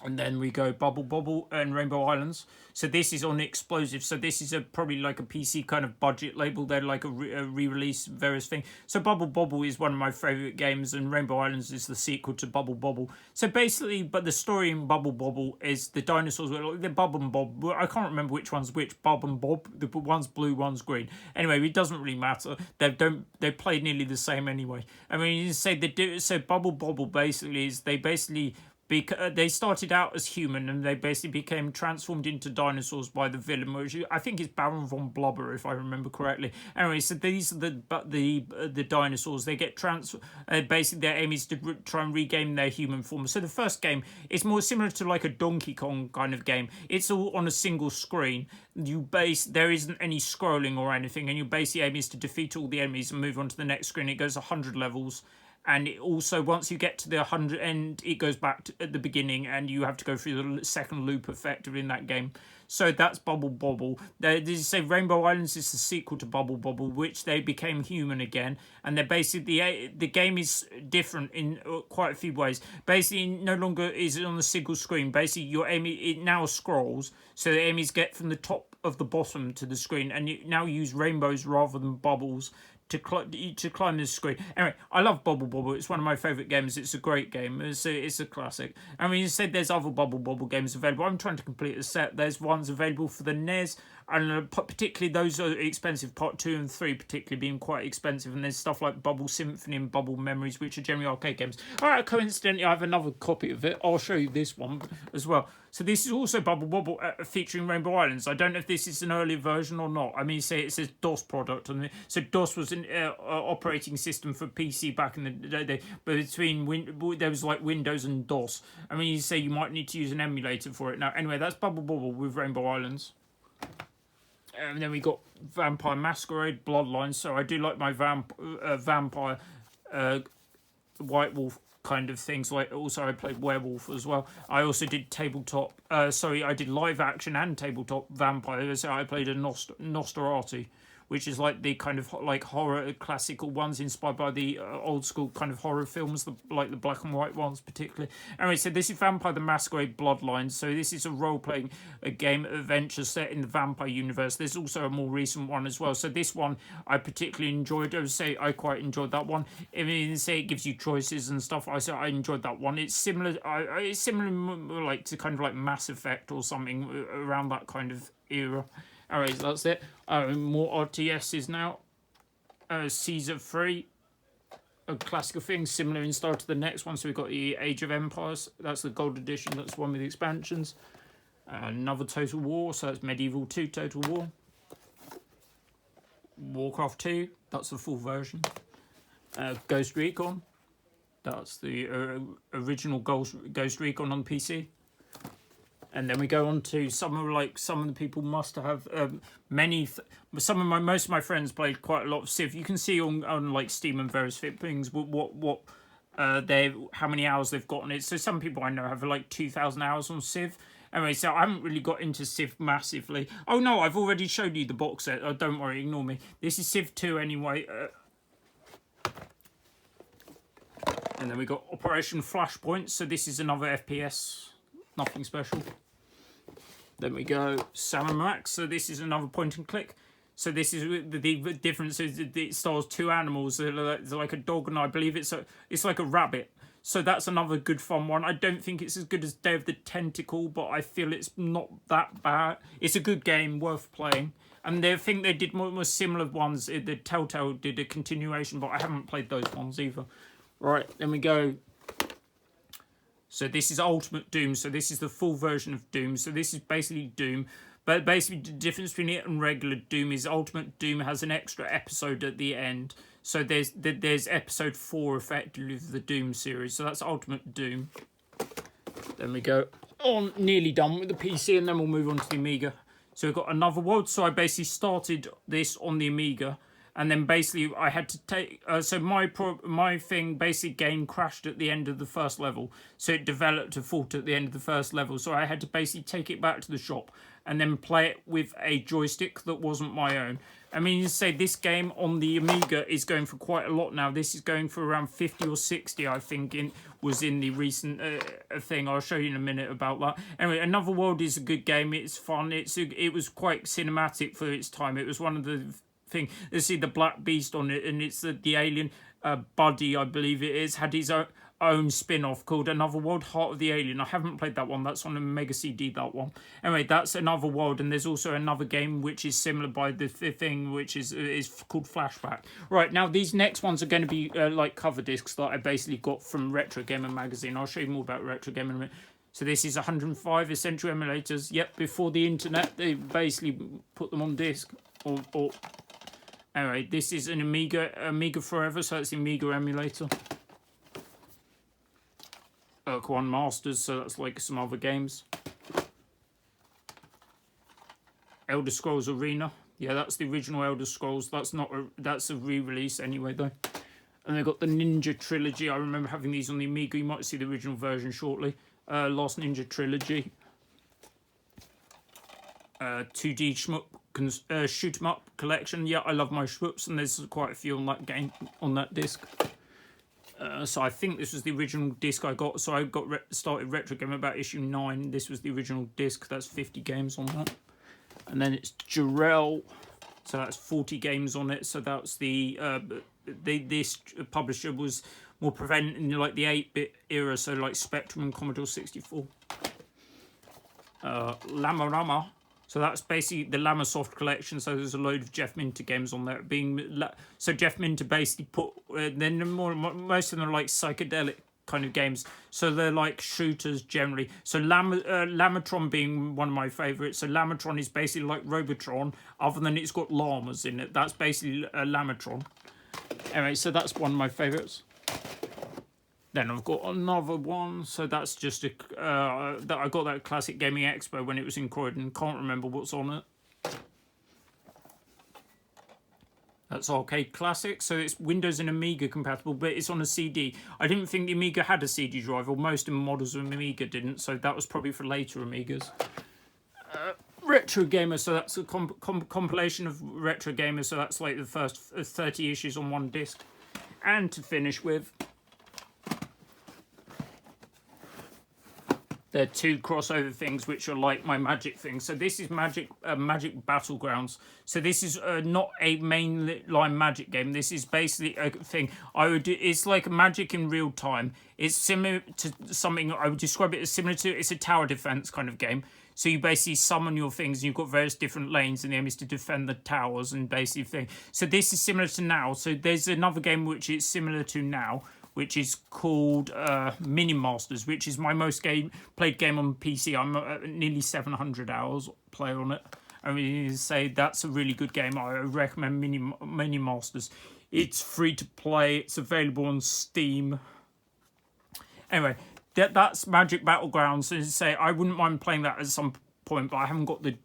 And then we go Bubble Bobble and Rainbow Islands. So this is on Explosive. So this is probably like a PC kind of budget label. They're like a re-release various thing. So Bubble Bobble is one of my favourite games, and Rainbow Islands is the sequel to Bubble Bobble. So basically, but the story in Bubble Bobble is the dinosaurs were like, they're Bub and Bob. I can't remember which one's which. Bob and Bob. One's blue, one's green. Anyway, it doesn't really matter. They play nearly the same anyway. I mean, you say they do. So Bubble Bobble basically is they started out as human, and they basically became transformed into dinosaurs by the villain, which I think is Baron von Blubber, if I remember correctly. Anyway, so these are the dinosaurs. They get basically their aim is to try and regain their human form. So the first game is more similar to like a Donkey Kong kind of game. It's all on a single screen. There isn't any scrolling or anything, and your basic aim is to defeat all the enemies and move on to the next screen. It goes 100 levels. And it also, once you get to the 100 end, it goes back to at the beginning, and you have to go through the second loop effectively in that game. So that's Bubble Bobble. They say Rainbow Islands is the sequel to Bubble Bobble, which they became human again. And they're basically, the game is different in quite a few ways. Basically, no longer is it on the single screen. Basically, your aim, it now scrolls. So the aim is get from the top of the bottom to the screen, and you now use rainbows rather than bubbles to climb this screen. Anyway, I love Bubble Bobble. It's one of my favourite games. It's a great game. It's a classic. I mean, you said there's other Bubble Bobble games available. I'm trying to complete a set. There's ones available for the NES. and particularly those are expensive. Part 2 and 3 particularly being quite expensive, and there's stuff like Bubble Symphony and Bubble Memories, which are generally arcade games. All right, coincidentally, I have another copy of it. I'll show you this one as well. So this is also Bubble Bobble featuring Rainbow Islands. I don't know if this is an earlier version or not. I mean, it says DOS product on it. So DOS was an operating system for PC back in the day, but there was like Windows and DOS. I mean, you say you might need to use an emulator for it. Now, anyway, that's Bubble Bobble with Rainbow Islands. And then we got Vampire Masquerade Bloodlines. So I do like my vampire White Wolf kind of things. Like also I played Werewolf as well. I also did tabletop. I did live action and tabletop vampire. So I played a Nosferatu, which is like the kind of like horror classical ones inspired by the old school kind of horror films, like the black and white ones particularly. Anyway, so this is Vampire the Masquerade Bloodlines. So this is a role-playing game adventure set in the vampire universe. There's also a more recent one as well. So this one I particularly enjoyed. I would say I quite enjoyed that one. I mean, say it gives you choices and stuff. I enjoyed that one. It's similar. It's similar like to kind of like Mass Effect or something around that kind of era. Alright, so that's it. More RTSs now. Caesar 3. A classical thing, similar in style to the next one. So we've got the Age of Empires. That's the gold edition. That's one with the expansions. Another Total War. So that's Medieval 2 Total War. Warcraft 2. That's the full version. Ghost Recon. That's the original Ghost Recon on PC. And then we go on to some of the people must have most of my friends played quite a lot of Civ. You can see on like Steam and various things how many hours they've got on it. So some people I know have like 2,000 hours on Civ. Anyway, so I haven't really got into Civ massively. Oh no, I've already showed you the box set. Oh, don't worry, ignore me. This is Civ 2 anyway. And then we got Operation Flashpoint. So this is another FPS. Nothing special. Then we go Sam & Max. So this is another point and click. So this is the difference is it stars two animals. It's like a dog and I believe it's like a rabbit. So that's another good fun one. I don't think it's as good as Day of the Tentacle, but I feel it's not that bad. It's a good game, worth playing. And I think they did more similar ones. The Telltale did a continuation, but I haven't played those ones either. Right, then we go. So this is Ultimate Doom. So this is the full version of Doom. So this is basically Doom. But basically the difference between it and regular Doom is Ultimate Doom has an extra episode at the end. So there's episode 4 effectively of the Doom series. So that's Ultimate Doom. Then we go on, nearly done with the PC, and then we'll move on to the Amiga. So we've got Another World. So I basically started this on the Amiga. And then basically I had to take... so my thing, basically game crashed at the end of the first level. So it developed a fault at the end of the first level. So I had to basically take it back to the shop and then play it with a joystick that wasn't my own. I mean, you say this game on the Amiga is going for quite a lot now. This is going for around 50 or 60, I think, was in the recent thing. I'll show you in a minute about that. Anyway, Another World is a good game. It's fun. It was quite cinematic for its time. It was one of the... thing. You see the Black Beast on it, and it's the alien Buddy, I believe it is, had his own spin-off called Another World, Heart of the Alien. I haven't played that one. That's on a Mega CD, that one. Anyway, that's Another World, and there's also another game which is similar by the thing, which is called Flashback. Right, now these next ones are going to be like cover discs that I basically got from Retro Gamer magazine. I'll show you more about Retro Gamer in a minute. So this is 105 essential emulators. Yep, before the internet, they basically put them on disc. Or anyway, this is an Amiga Forever, so it's the Amiga emulator. One Masters, so that's like some other games. Elder Scrolls Arena. Yeah, that's the original Elder Scrolls. That's a re-release anyway, though. And they've got the Ninja Trilogy. I remember having these on the Amiga. You might see the original version shortly. Lost Ninja Trilogy. 2D shmup, shoot 'em up collection. Yeah, I love my shmups, and there's quite a few on that game, on that disc. So I think this was the original disc I got. So I started Retro Game about issue 9. This was the original disc. That's 50 games on that. And then it's Jarrell. So that's 40 games on it. So that's this publisher was more prevalent in like the 8-bit era. So like Spectrum and Commodore 64. Lamarama. So that's basically the Lamasoft collection. So there's a load of Jeff Minter games on there. So Jeff Minter basically put most of them are like psychedelic kind of games. So they're like shooters generally. So Lamatron being one of my favourites. So Lamatron is basically like Robotron, other than it's got llamas in it. That's basically a Lamatron. Anyway, so that's one of my favourites. Then I've got another one, so that's just that I got that Classic Gaming Expo when it was in Croydon. Can't remember what's on it. That's Arcade Classic, so it's Windows and Amiga compatible, but it's on a CD. I didn't think the Amiga had a CD drive, or most of the models of Amiga didn't, so that was probably for later Amigas. Retro Gamer, so that's a compilation of Retro Gamer, so that's like the first 30 issues on one disc. And to finish with, there are two crossover things which are like my Magic things. So this is Magic Battlegrounds. So this is not a mainline Magic game. This is basically a thing I would do. It's like Magic in real time. It's similar to something I would describe it as similar to. It's a tower defense kind of game. So you basically summon your things, and you've got various different lanes, and the aim is to defend the towers and basically thing. So this is similar to now. So there's another game which is similar to now, which is called Mini Masters, which is my most played game on PC. I'm nearly 700 hours play on it. I mean, say that's a really good game. I recommend Mini Masters. It's free to play. It's available on Steam. Anyway, that's Magic Battlegrounds. As I say, I wouldn't mind playing that at some point, but I haven't got the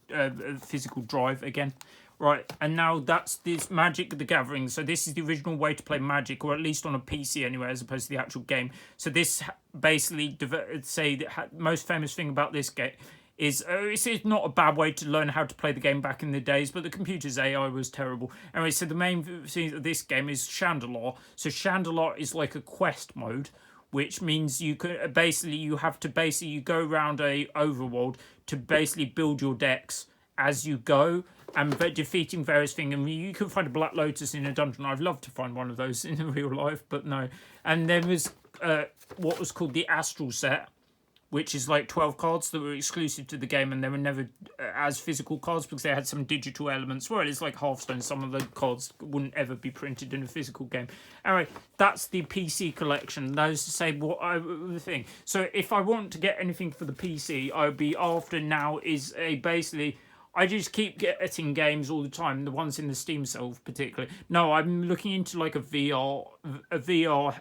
physical drive again. Right, and now that's this Magic the Gathering. So this is the original way to play Magic, or at least on a PC anyway, as opposed to the actual game. So this basically, say, the most famous thing about this game is it's not a bad way to learn how to play the game back in the days, but the computer's AI was terrible. Anyway, so the main thing of this game is Chandelier. So Chandelier is like a quest mode, which means you could you have to go around a overworld to basically build your decks as you go, and defeating various things. I mean, you can find a Black Lotus in a dungeon. I'd love to find one of those in real life, but no. And there was what was called the Astral Set, which is like 12 cards that were exclusive to the game, and they were never as physical cards because they had some digital elements. Well, it's like Hearthstone. Some of the cards wouldn't ever be printed in a physical game. Anyway, that's the PC collection. Those to say the thing. So if I want to get anything for the PC, I would be after now is basically, I just keep getting games all the time, the ones in the Steam sale particularly. No, I'm looking into like a VR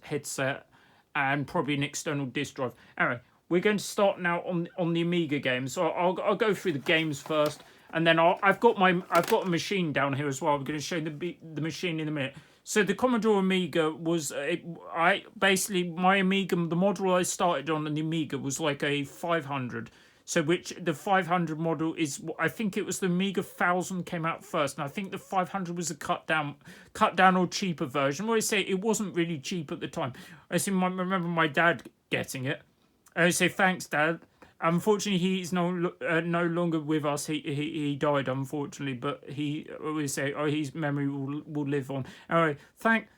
headset and probably an external disk drive. Anyway, we're going to start now on the Amiga games. So I'll go through the games first, and then I've got a machine down here as well. I'm going to show the machine in a minute. So the Commodore Amiga was my Amiga, the model I started on the Amiga was like a 500. So which the 500 model is, I think it was the Amiga 1000 came out first, and I think the 500 was a cut down or cheaper version. Well, I say it wasn't really cheap at the time. I remember my dad getting it. I say thanks, Dad. Unfortunately, he's no longer with us. He died, unfortunately, but he always say, his memory will live on. Anyway,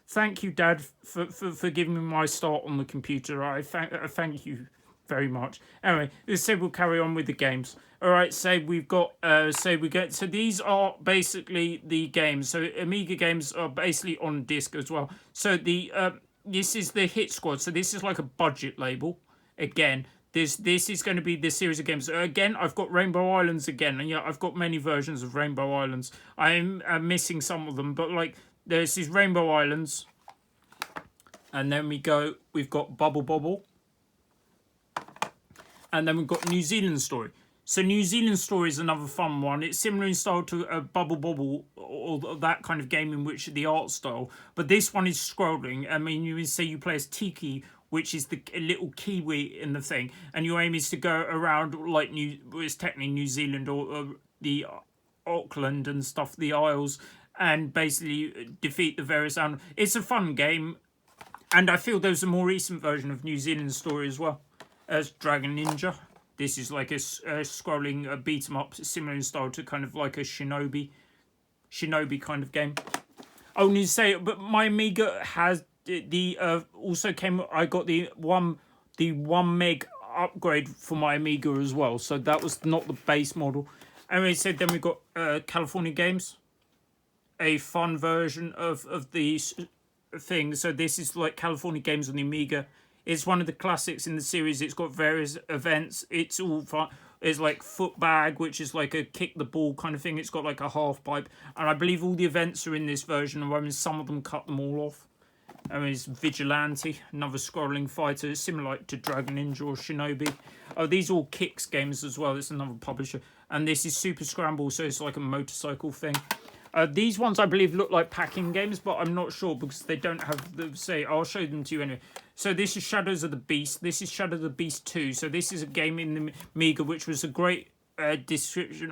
thank you, Dad, for giving me my start on the computer. I thank you very much. Anyway, let's say we'll carry on with the games. All right, so we've got so these are basically the games. So Amiga games are basically on disc as well. So this is the Hit Squad. So this is like a budget label. Again, this is going to be the series of games. Again, I've got Rainbow Islands again, and yeah, I've got many versions of Rainbow Islands. I'm missing some of them, but like there's these Rainbow Islands, and then we've got Bubble Bobble. And then we've got New Zealand Story. So New Zealand Story is another fun one. It's similar in style to a Bubble Bobble or that kind of game in which the art style. But this one is scrolling. I mean, you would say you play as Tiki, which is the little Kiwi in the thing. And your aim is to go around like it's technically New Zealand or the Auckland and stuff, the Isles, and basically defeat the various animals. It's a fun game. And I feel there's a more recent version of New Zealand Story as well. As Dragon Ninja. This is like a scrolling beat 'em up, similar in style to kind of like a shinobi kind of game. I need to say, but my Amiga has the also came. I got the 1 meg upgrade for my Amiga as well. So that was not the base model. Anyway, so then we've got California Games, a fun version of these things. So this is like California Games on the Amiga. It's one of the classics in the series. It's got various events. It's all fun. It's like Footbag, which is like a kick the ball kind of thing. It's got like a half pipe. And I believe all the events are in this version. I mean, some of them cut them all off. I mean, it's Vigilante, another scrolling fighter, similar to Dragon Ninja or Shinobi. Oh, these are all Kicks games as well. It's another publisher. And this is Super Scramble, so it's like a motorcycle thing. These ones, I believe, look like packing games, but I'm not sure because they don't have the... Say, I'll show them to you anyway. So this is Shadows of the Beast. This is Shadow of the Beast 2. So this is a game in the Amiga, which was a great description...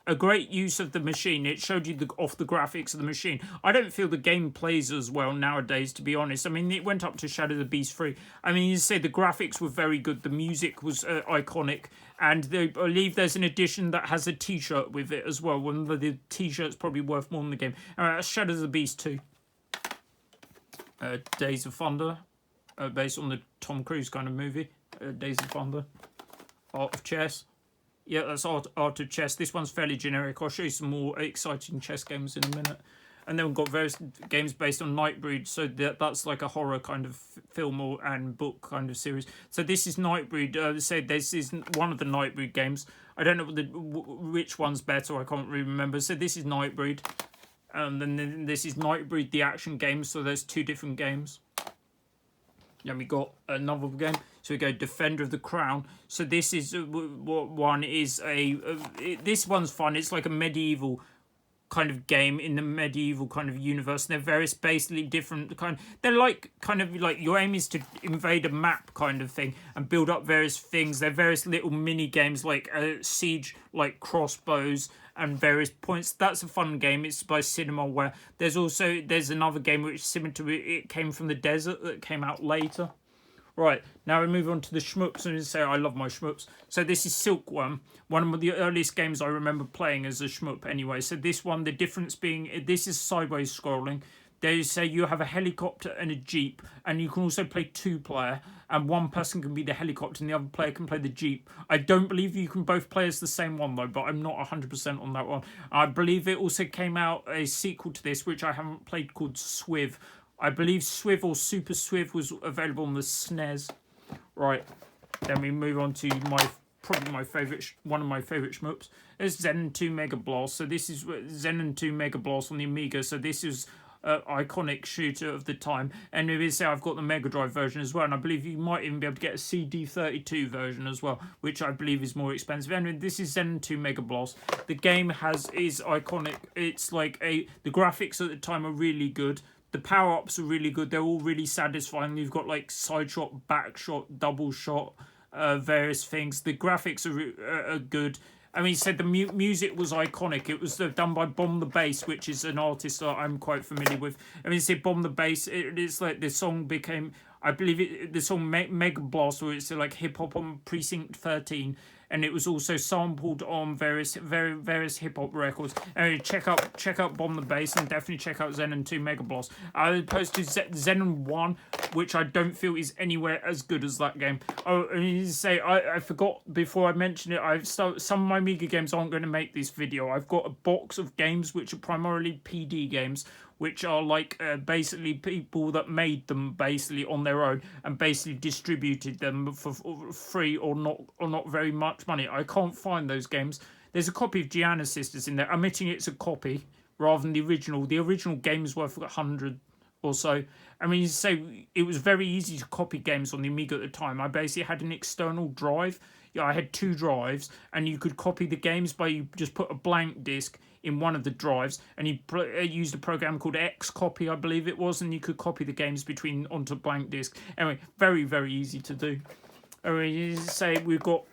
a great use of the machine. It showed you off the graphics of the machine. I don't feel the game plays as well nowadays, to be honest. I mean, it went up to Shadow of the Beast 3. I mean, you say the graphics were very good. The music was iconic. And I believe there's an edition that has a t-shirt with it as well. One of the t-shirts probably worth more than the game. Shadow of the Beast 2. Days of Thunder. Based on the Tom Cruise kind of movie. Days of Thunder. Art of Chess. Yeah, that's Art of Chess. This one's fairly generic. I'll show you some more exciting chess games in a minute. And then we've got various games based on Nightbreed. So that's like a horror kind of film and book kind of series. So this is Nightbreed. Say this is one of the Nightbreed games. I don't know which one's better. I can't really remember. So this is Nightbreed. And then this is Nightbreed, the action game. So there's two different games. Then we got another game. So we go Defender of the Crown. So this is one is this one's fun. It's like a medieval kind of game in the medieval kind of universe. They're various basically different kind. They're like kind of like your aim is to invade a map kind of thing and build up various things. They're various little mini games like siege, like crossbows and various points. That's a fun game. It's by Cinemaware. There's another game which is similar to it came from the desert that came out later. Right, now we move on to the shmups, and say I love my shmups. So this is Silkworm, one of the earliest games I remember playing as a shmup anyway. So this one, the difference being, this is sideways scrolling. They say you have a helicopter and a jeep, and you can also play two-player, and one person can be the helicopter and the other player can play the jeep. I don't believe you can both play as the same one though, but I'm not 100% on that one. I believe it also came out a sequel to this, which I haven't played, called Swiv. I believe Swiv or Super Swiv was available on the SNES. Right, then we move on to probably my favourite, one of my favourite shmups. It's Zen 2 Mega Blast. So this is Zen 2 Mega Blast on the Amiga. So this is iconic shooter of the time. And it is, I've got the Mega Drive version as well. And I believe you might even be able to get a CD32 version as well, which I believe is more expensive. Anyway, this is Zen 2 Mega Blast. The game is iconic. It's like the graphics at the time are really good. The power-ups are really good. They're all really satisfying. You've got like side shot, back shot, double shot, various things. The graphics are good. I mean, he said the music was iconic. It was done by Bomb the Bass, which is an artist that I'm quite familiar with. I mean, he said Bomb the Bass. It's like the song became, I believe the song Mega Blast, or it's like hip hop on Precinct 13. And it was also sampled on various hip hop records. Anyway, check out Bomb the Bass, and definitely check out Zen 2 Mega Blast. As opposed to Zen 1, which I don't feel is anywhere as good as that game. Oh, I need to say, I forgot before I mentioned it. Some of my Amiga games aren't going to make this video. I've got a box of games which are primarily PD games, which are like basically people that made them basically on their own and basically distributed them for free or not very much money. I can't find those games. There's a copy of Gianna Sisters in there, admitting it's a copy rather than the original. The original game is worth 100 or so. I mean, you say it was very easy to copy games on the Amiga at the time. I basically had an external drive. Yeah, I had two drives, and you could copy the games by you just put a blank disc in one of the drives, and you used a program called Xcopy, I believe it was, and you could copy the games onto blank disc. Anyway, very, very easy to do. Anyway, say we've got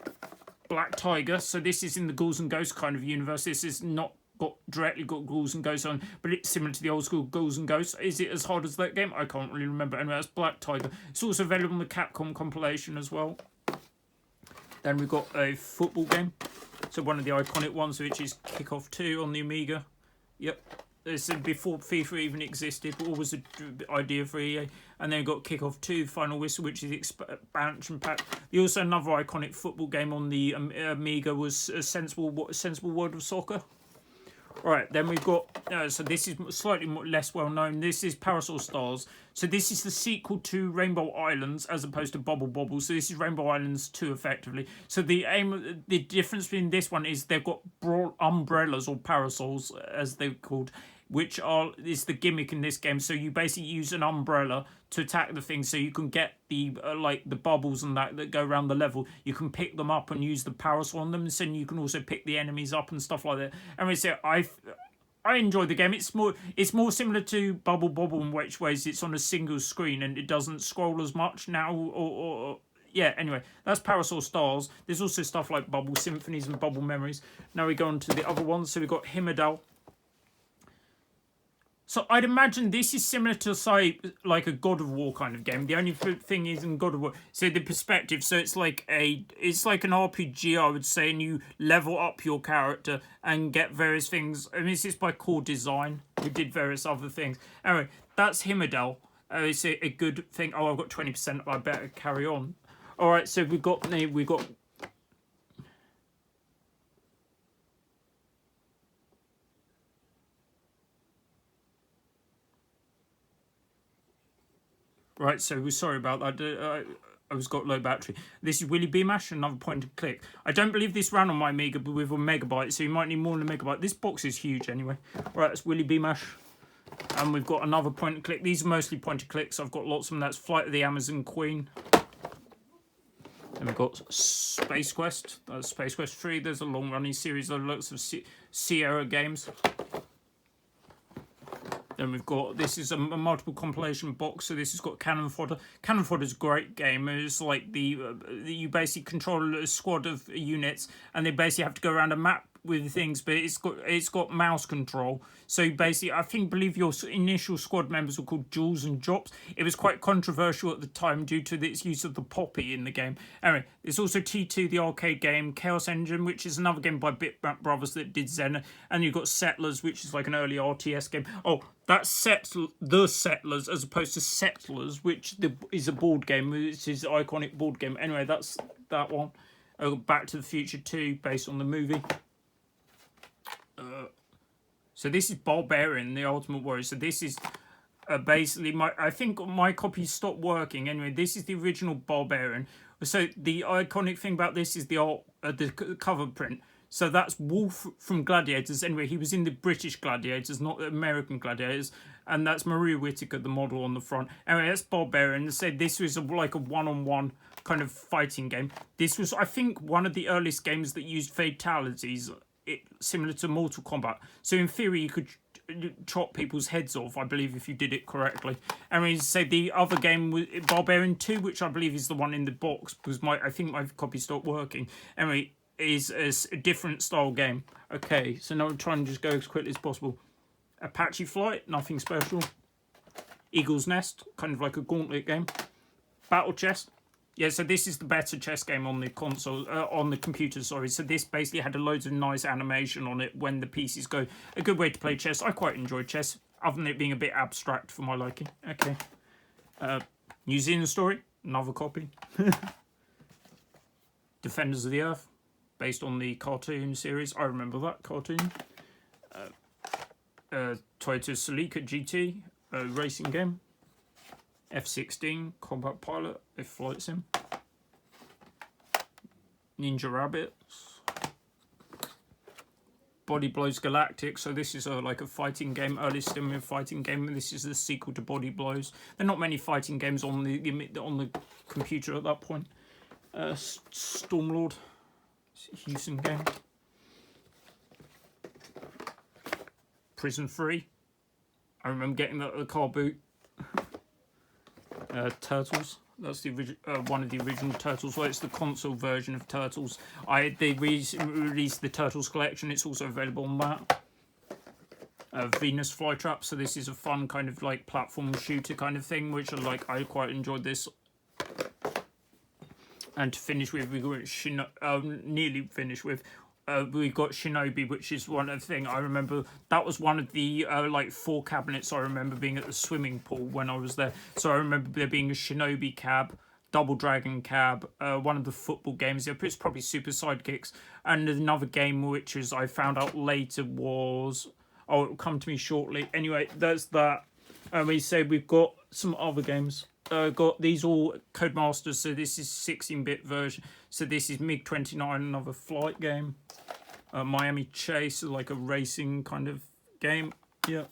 Black Tiger. So this is in the Ghouls and Ghosts kind of universe. This is not directly got Ghouls and Ghosts on, but it's similar to the old school Ghouls and Ghosts. Is it as hard as that game? I can't really remember. Anyway, that's Black Tiger. It's also available on the Capcom compilation as well. Then we've got a football game. So one of the iconic ones, which is Kickoff 2 on the Amiga. Yep. This is before FIFA even existed. What was the idea for EA? And then we got Kickoff 2, Final Whistle, which is expansion pack. Also, another iconic football game on the Amiga was Sensible World of Soccer. Right, then we've got, so this is slightly less well known. This is Parasol Stars. So this is the sequel to Rainbow Islands as opposed to Bubble Bobble. So this is Rainbow Islands 2 effectively. So the difference between this one is they've got broad umbrellas or parasols as they're called, which is the gimmick in this game. So you basically use an umbrella to attack the thing, so you can get the like the bubbles and that go around the level. You can pick them up and use the parasol on them, so you can also pick the enemies up and stuff like that. And we say I enjoyed the game. It's more similar to Bubble Bobble in which ways it's on a single screen and it doesn't scroll as much now. Or yeah, anyway, that's Parasol Stars. There's also stuff like Bubble Symphonies and Bubble Memories. Now we go on to the other ones. So we've got Himmerdal. So I'd imagine this is similar to, say, like a God of War kind of game. The only thing is in God of War, so the perspective. So it's like an RPG, I would say, and you level up your character and get various things. I mean, this is by Core Design, who did various other things. Anyway, that's Himmerdal. It's a good thing. Oh, I've got 20%. I better carry on. All right, so we've got. Right, so we're sorry about that. I was got low battery. This is Willy Beamash, another point and click. I don't believe this ran on my Amiga, but with a megabyte, so you might need more than a megabyte. This box is huge anyway. Right, that's Willy Beamash. And we've got another point and click. These are mostly point and clicks. I've got lots of them. That's Flight of the Amazon Queen. Then we've got Space Quest. That's Space Quest 3. There's a long running series of lots of Sierra games. Then we've got, this is a multiple compilation box, so this has got Cannon Fodder. Cannon Fodder is a great game. It's like you basically control a squad of units, and they basically have to go around a map with things, but it's got mouse control. So basically, I believe your initial squad members were called Jules and Jops. It was quite controversial at the time due to its use of the poppy in the game. Anyway, there's also T2, the arcade game, Chaos Engine, which is another game by Bitmap Brothers that did Xena, and you've got Settlers, which is like an early RTS game. Oh, that's The Settlers as opposed to Settlers, which is a board game, which is an iconic board game. Anyway, that's that one. Back to the Future 2, based on the movie. So this is Barbarian, the Ultimate Warrior. So this is basically I think my copy stopped working. Anyway, this is the original Barbarian. So the iconic thing about this is the cover print. So that's Wolf from Gladiators. Anyway, he was in the British Gladiators, not the American Gladiators. And that's Maria Whittaker, the model on the front. Anyway, that's Barbarian. They said this was like a one-on-one kind of fighting game. This was, I think, one of the earliest games that used fatalities, similar to Mortal Kombat. So in theory, you could chop people's heads off, I believe, if you did it correctly. And we say the other game was Barbarian 2, which I believe is the one in the box, because I think my copy stopped working. Anyway, is a different style game. Okay, so now I'm trying to just go as quickly as possible. Apache Flight, nothing special. Eagle's Nest, kind of like a gauntlet game. Battle Chest. Yeah, so this is the better chess game on the console, on the computer, sorry. So this basically had loads of nice animation on it when the pieces go. A good way to play chess. I quite enjoy chess, other than it being a bit abstract for my liking. Okay. New Zealand Story, another copy. Defenders of the Earth, based on the cartoon series. I remember that cartoon. Toyota Celica GT, racing game. F-16, Combat Pilot, a flight sim. Ninja Rabbits. Body Blows Galactic, so this is like a fighting game, early stimulated fighting game, and this is the sequel to Body Blows. There are not many fighting games on the computer at that point. Stormlord, it's a Houston game. Prison 3, I remember getting that at the car boot. Turtles, that's the one of the original Turtles. Well, it's the console version of Turtles. They released the Turtles collection. It's also available on that. Venus Flytrap. So this is a fun kind of like platform shooter kind of thing, which I quite enjoyed this. And to finish with, we got nearly finished with we've got Shinobi, which is one of the thing I remember. That was one of the like 4 cabinets I remember being at the swimming pool when I was there. So I remember there being a Shinobi cab, Double Dragon cab, one of the football games. It's probably Super Sidekicks, and another game which is I found out later was, oh, it'll come to me shortly. Anyway, there's that. And we say we've got some other games. Got these all Codemasters, so this is 16-bit version. So this is MiG-29, another flight game. Miami Chase, like a racing kind of game. Yeah.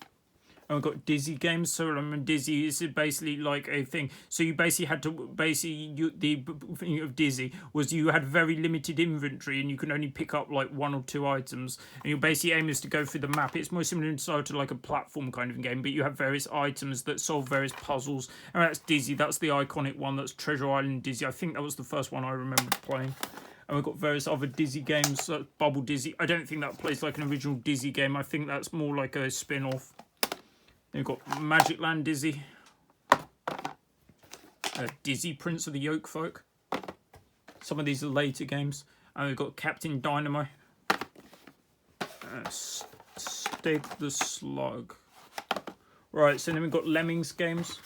And we've got Dizzy games. So Dizzy is basically like a thing. So you basically had to the thing of Dizzy was you had very limited inventory and you can only pick up like 1 or 2 items. And your basic aim is to go through the map. It's more similar inside to like a platform kind of game, but you have various items that solve various puzzles. And that's Dizzy. That's the iconic one. That's Treasure Island Dizzy. I think that was the first one I remember playing. And we've got various other Dizzy games, like Bubble Dizzy. I don't think that plays like an original Dizzy game. I think that's more like a spin-off. Then we've got Magic Land Dizzy. Dizzy, Prince of the Yoke Folk. Some of these are later games. And we've got Captain Dynamo. Stig the Slug. Right, so then we've got Lemmings games.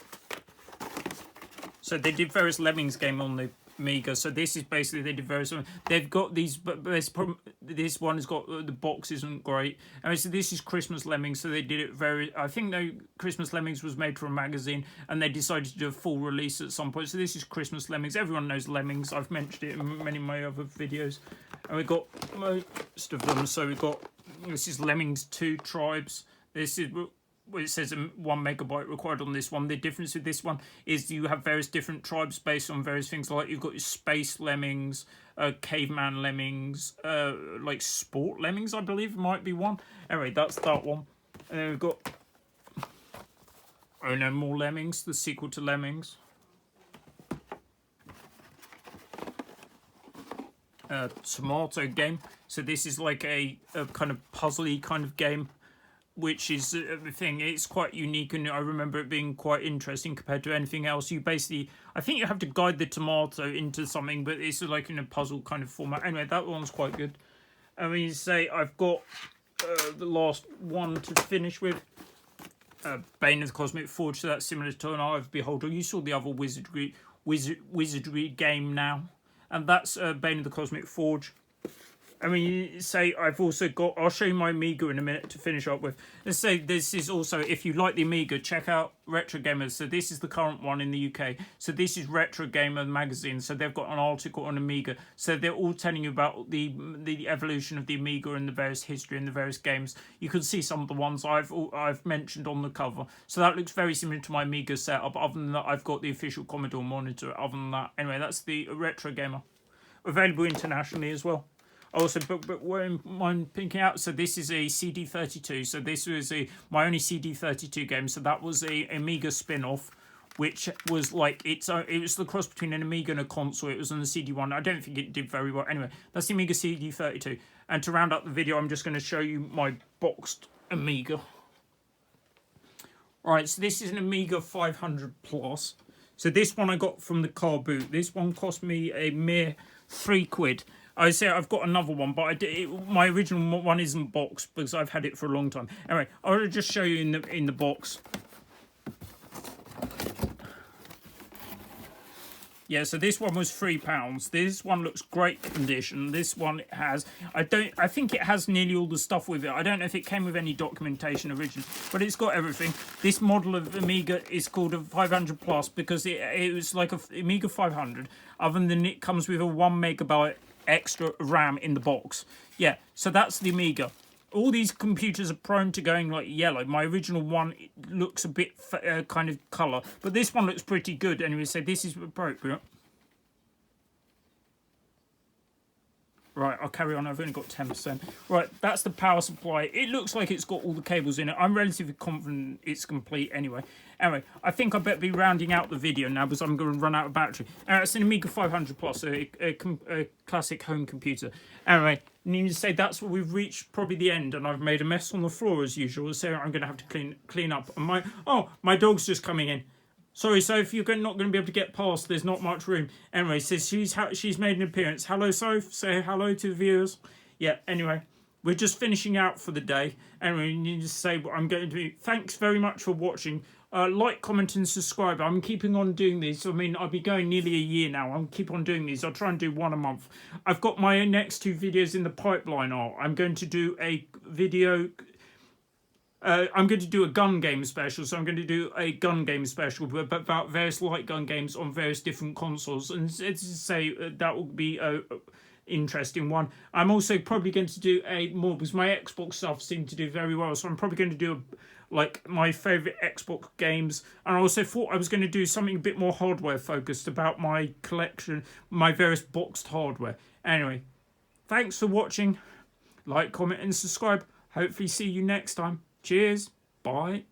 So they did various Lemmings game on the Amiga. So this is basically they did various. They've got these, but this one has got the box isn't great. And so this is Christmas Lemmings. So they did it very. I think Christmas Lemmings was made for a magazine, and they decided to do a full release at some point. So this is Christmas Lemmings. Everyone knows Lemmings. I've mentioned it in many of my other videos, and we've got most of them. So we've got this is Lemmings 2 Tribes. This is. It says 1 megabyte required on this one. The difference with this one is you have various different tribes based on various things. Like you've got your space lemmings, caveman lemmings, like sport lemmings, I believe might be one. Anyway, that's that one. And then we've got Oh No More Lemmings, the sequel to Lemmings. Tomato game. So this is like a kind of puzzly kind of game, which is the thing. It's quite unique, and I remember it being quite interesting compared to anything else. You basically, I think you have to guide the tomato into something, but it's like in a puzzle kind of format. Anyway, that one's quite good. I mean, say I've got the last one to finish with. Bane of the Cosmic Forge, so that's similar to an Eye of Beholder. You saw the other wizardry game now, and that's Bane of the Cosmic Forge. I mean, say I've also got, I'll show you my Amiga in a minute to finish up with. Let's say this is also, if you like the Amiga, check out Retro Gamers. So this is the current one in the UK. So this is Retro Gamer magazine. So they've got an article on Amiga. So they're all telling you about the evolution of the Amiga and the various history and the various games. You can see some of the ones I've mentioned on the cover. So that looks very similar to my Amiga setup. Other than that, I've got the official Commodore monitor. Other than that, anyway, that's the Retro Gamer. Available internationally as well. Also, but what I'm picking out, so this is a CD32. So this was my only CD32 game. So that was a Amiga spin-off, which was like, it was the cross between an Amiga and a console. It was on the CD1. I don't think it did very well. Anyway, that's the Amiga CD32. And to round up the video, I'm just going to show you my boxed Amiga. Alright, so this is an Amiga 500 Plus. So this one I got from the car boot. This one cost me a mere £3. I say I've got another one, but my original one isn't boxed because I've had it for a long time. Anyway, I'll just show you in the box. Yeah, so this one was £3. This one looks great condition. This one has, I think it has nearly all the stuff with it. I don't know if it came with any documentation originally, but it's got everything. This model of Amiga is called a 500 Plus because it was like a Amiga 500. Other than it comes with a 1 megabyte extra RAM in the box. Yeah, so that's the Amiga. All these computers are prone to going like yellow. My original one looks a bit kind of colour, but this one looks pretty good. Anyway, so this is appropriate. Right, I'll carry on. I've only got 10%. Right, that's the power supply. It looks like it's got all the cables in it. I'm relatively confident it's complete anyway. Anyway, I think I better be rounding out the video now because I'm going to run out of battery. It's an Amiga 500 Plus, a classic home computer. Anyway, need to say that's where we've reached probably the end, and I've made a mess on the floor as usual, so I'm going to have to clean up. And my dog's just coming in. Sorry, Soph, you're not going to be able to get past. There's not much room. Anyway, so she's made an appearance. Hello, Soph. Say hello to the viewers. yeah, anyway, we're just finishing out for the day. Anyway, you need to say what I'm going to do. Thanks very much for watching. Like, comment and subscribe. I'm keeping on doing these. I mean, I'll be going nearly a year now. I'll keep on doing these. I'll try and do one a month. I've got my next 2 videos in the pipeline. I'm going to do a video... I'm going to do a gun game special, so I'm going to do a gun game special about various light gun games on various different consoles, and to say that will be a interesting one. I'm also probably going to do more, because my Xbox stuff seemed to do very well, so I'm probably going to do like my favourite Xbox games, and I also thought I was going to do something a bit more hardware focused about my collection, my various boxed hardware. Anyway, thanks for watching. Like, comment and subscribe. Hopefully see you next time. Cheers. Bye.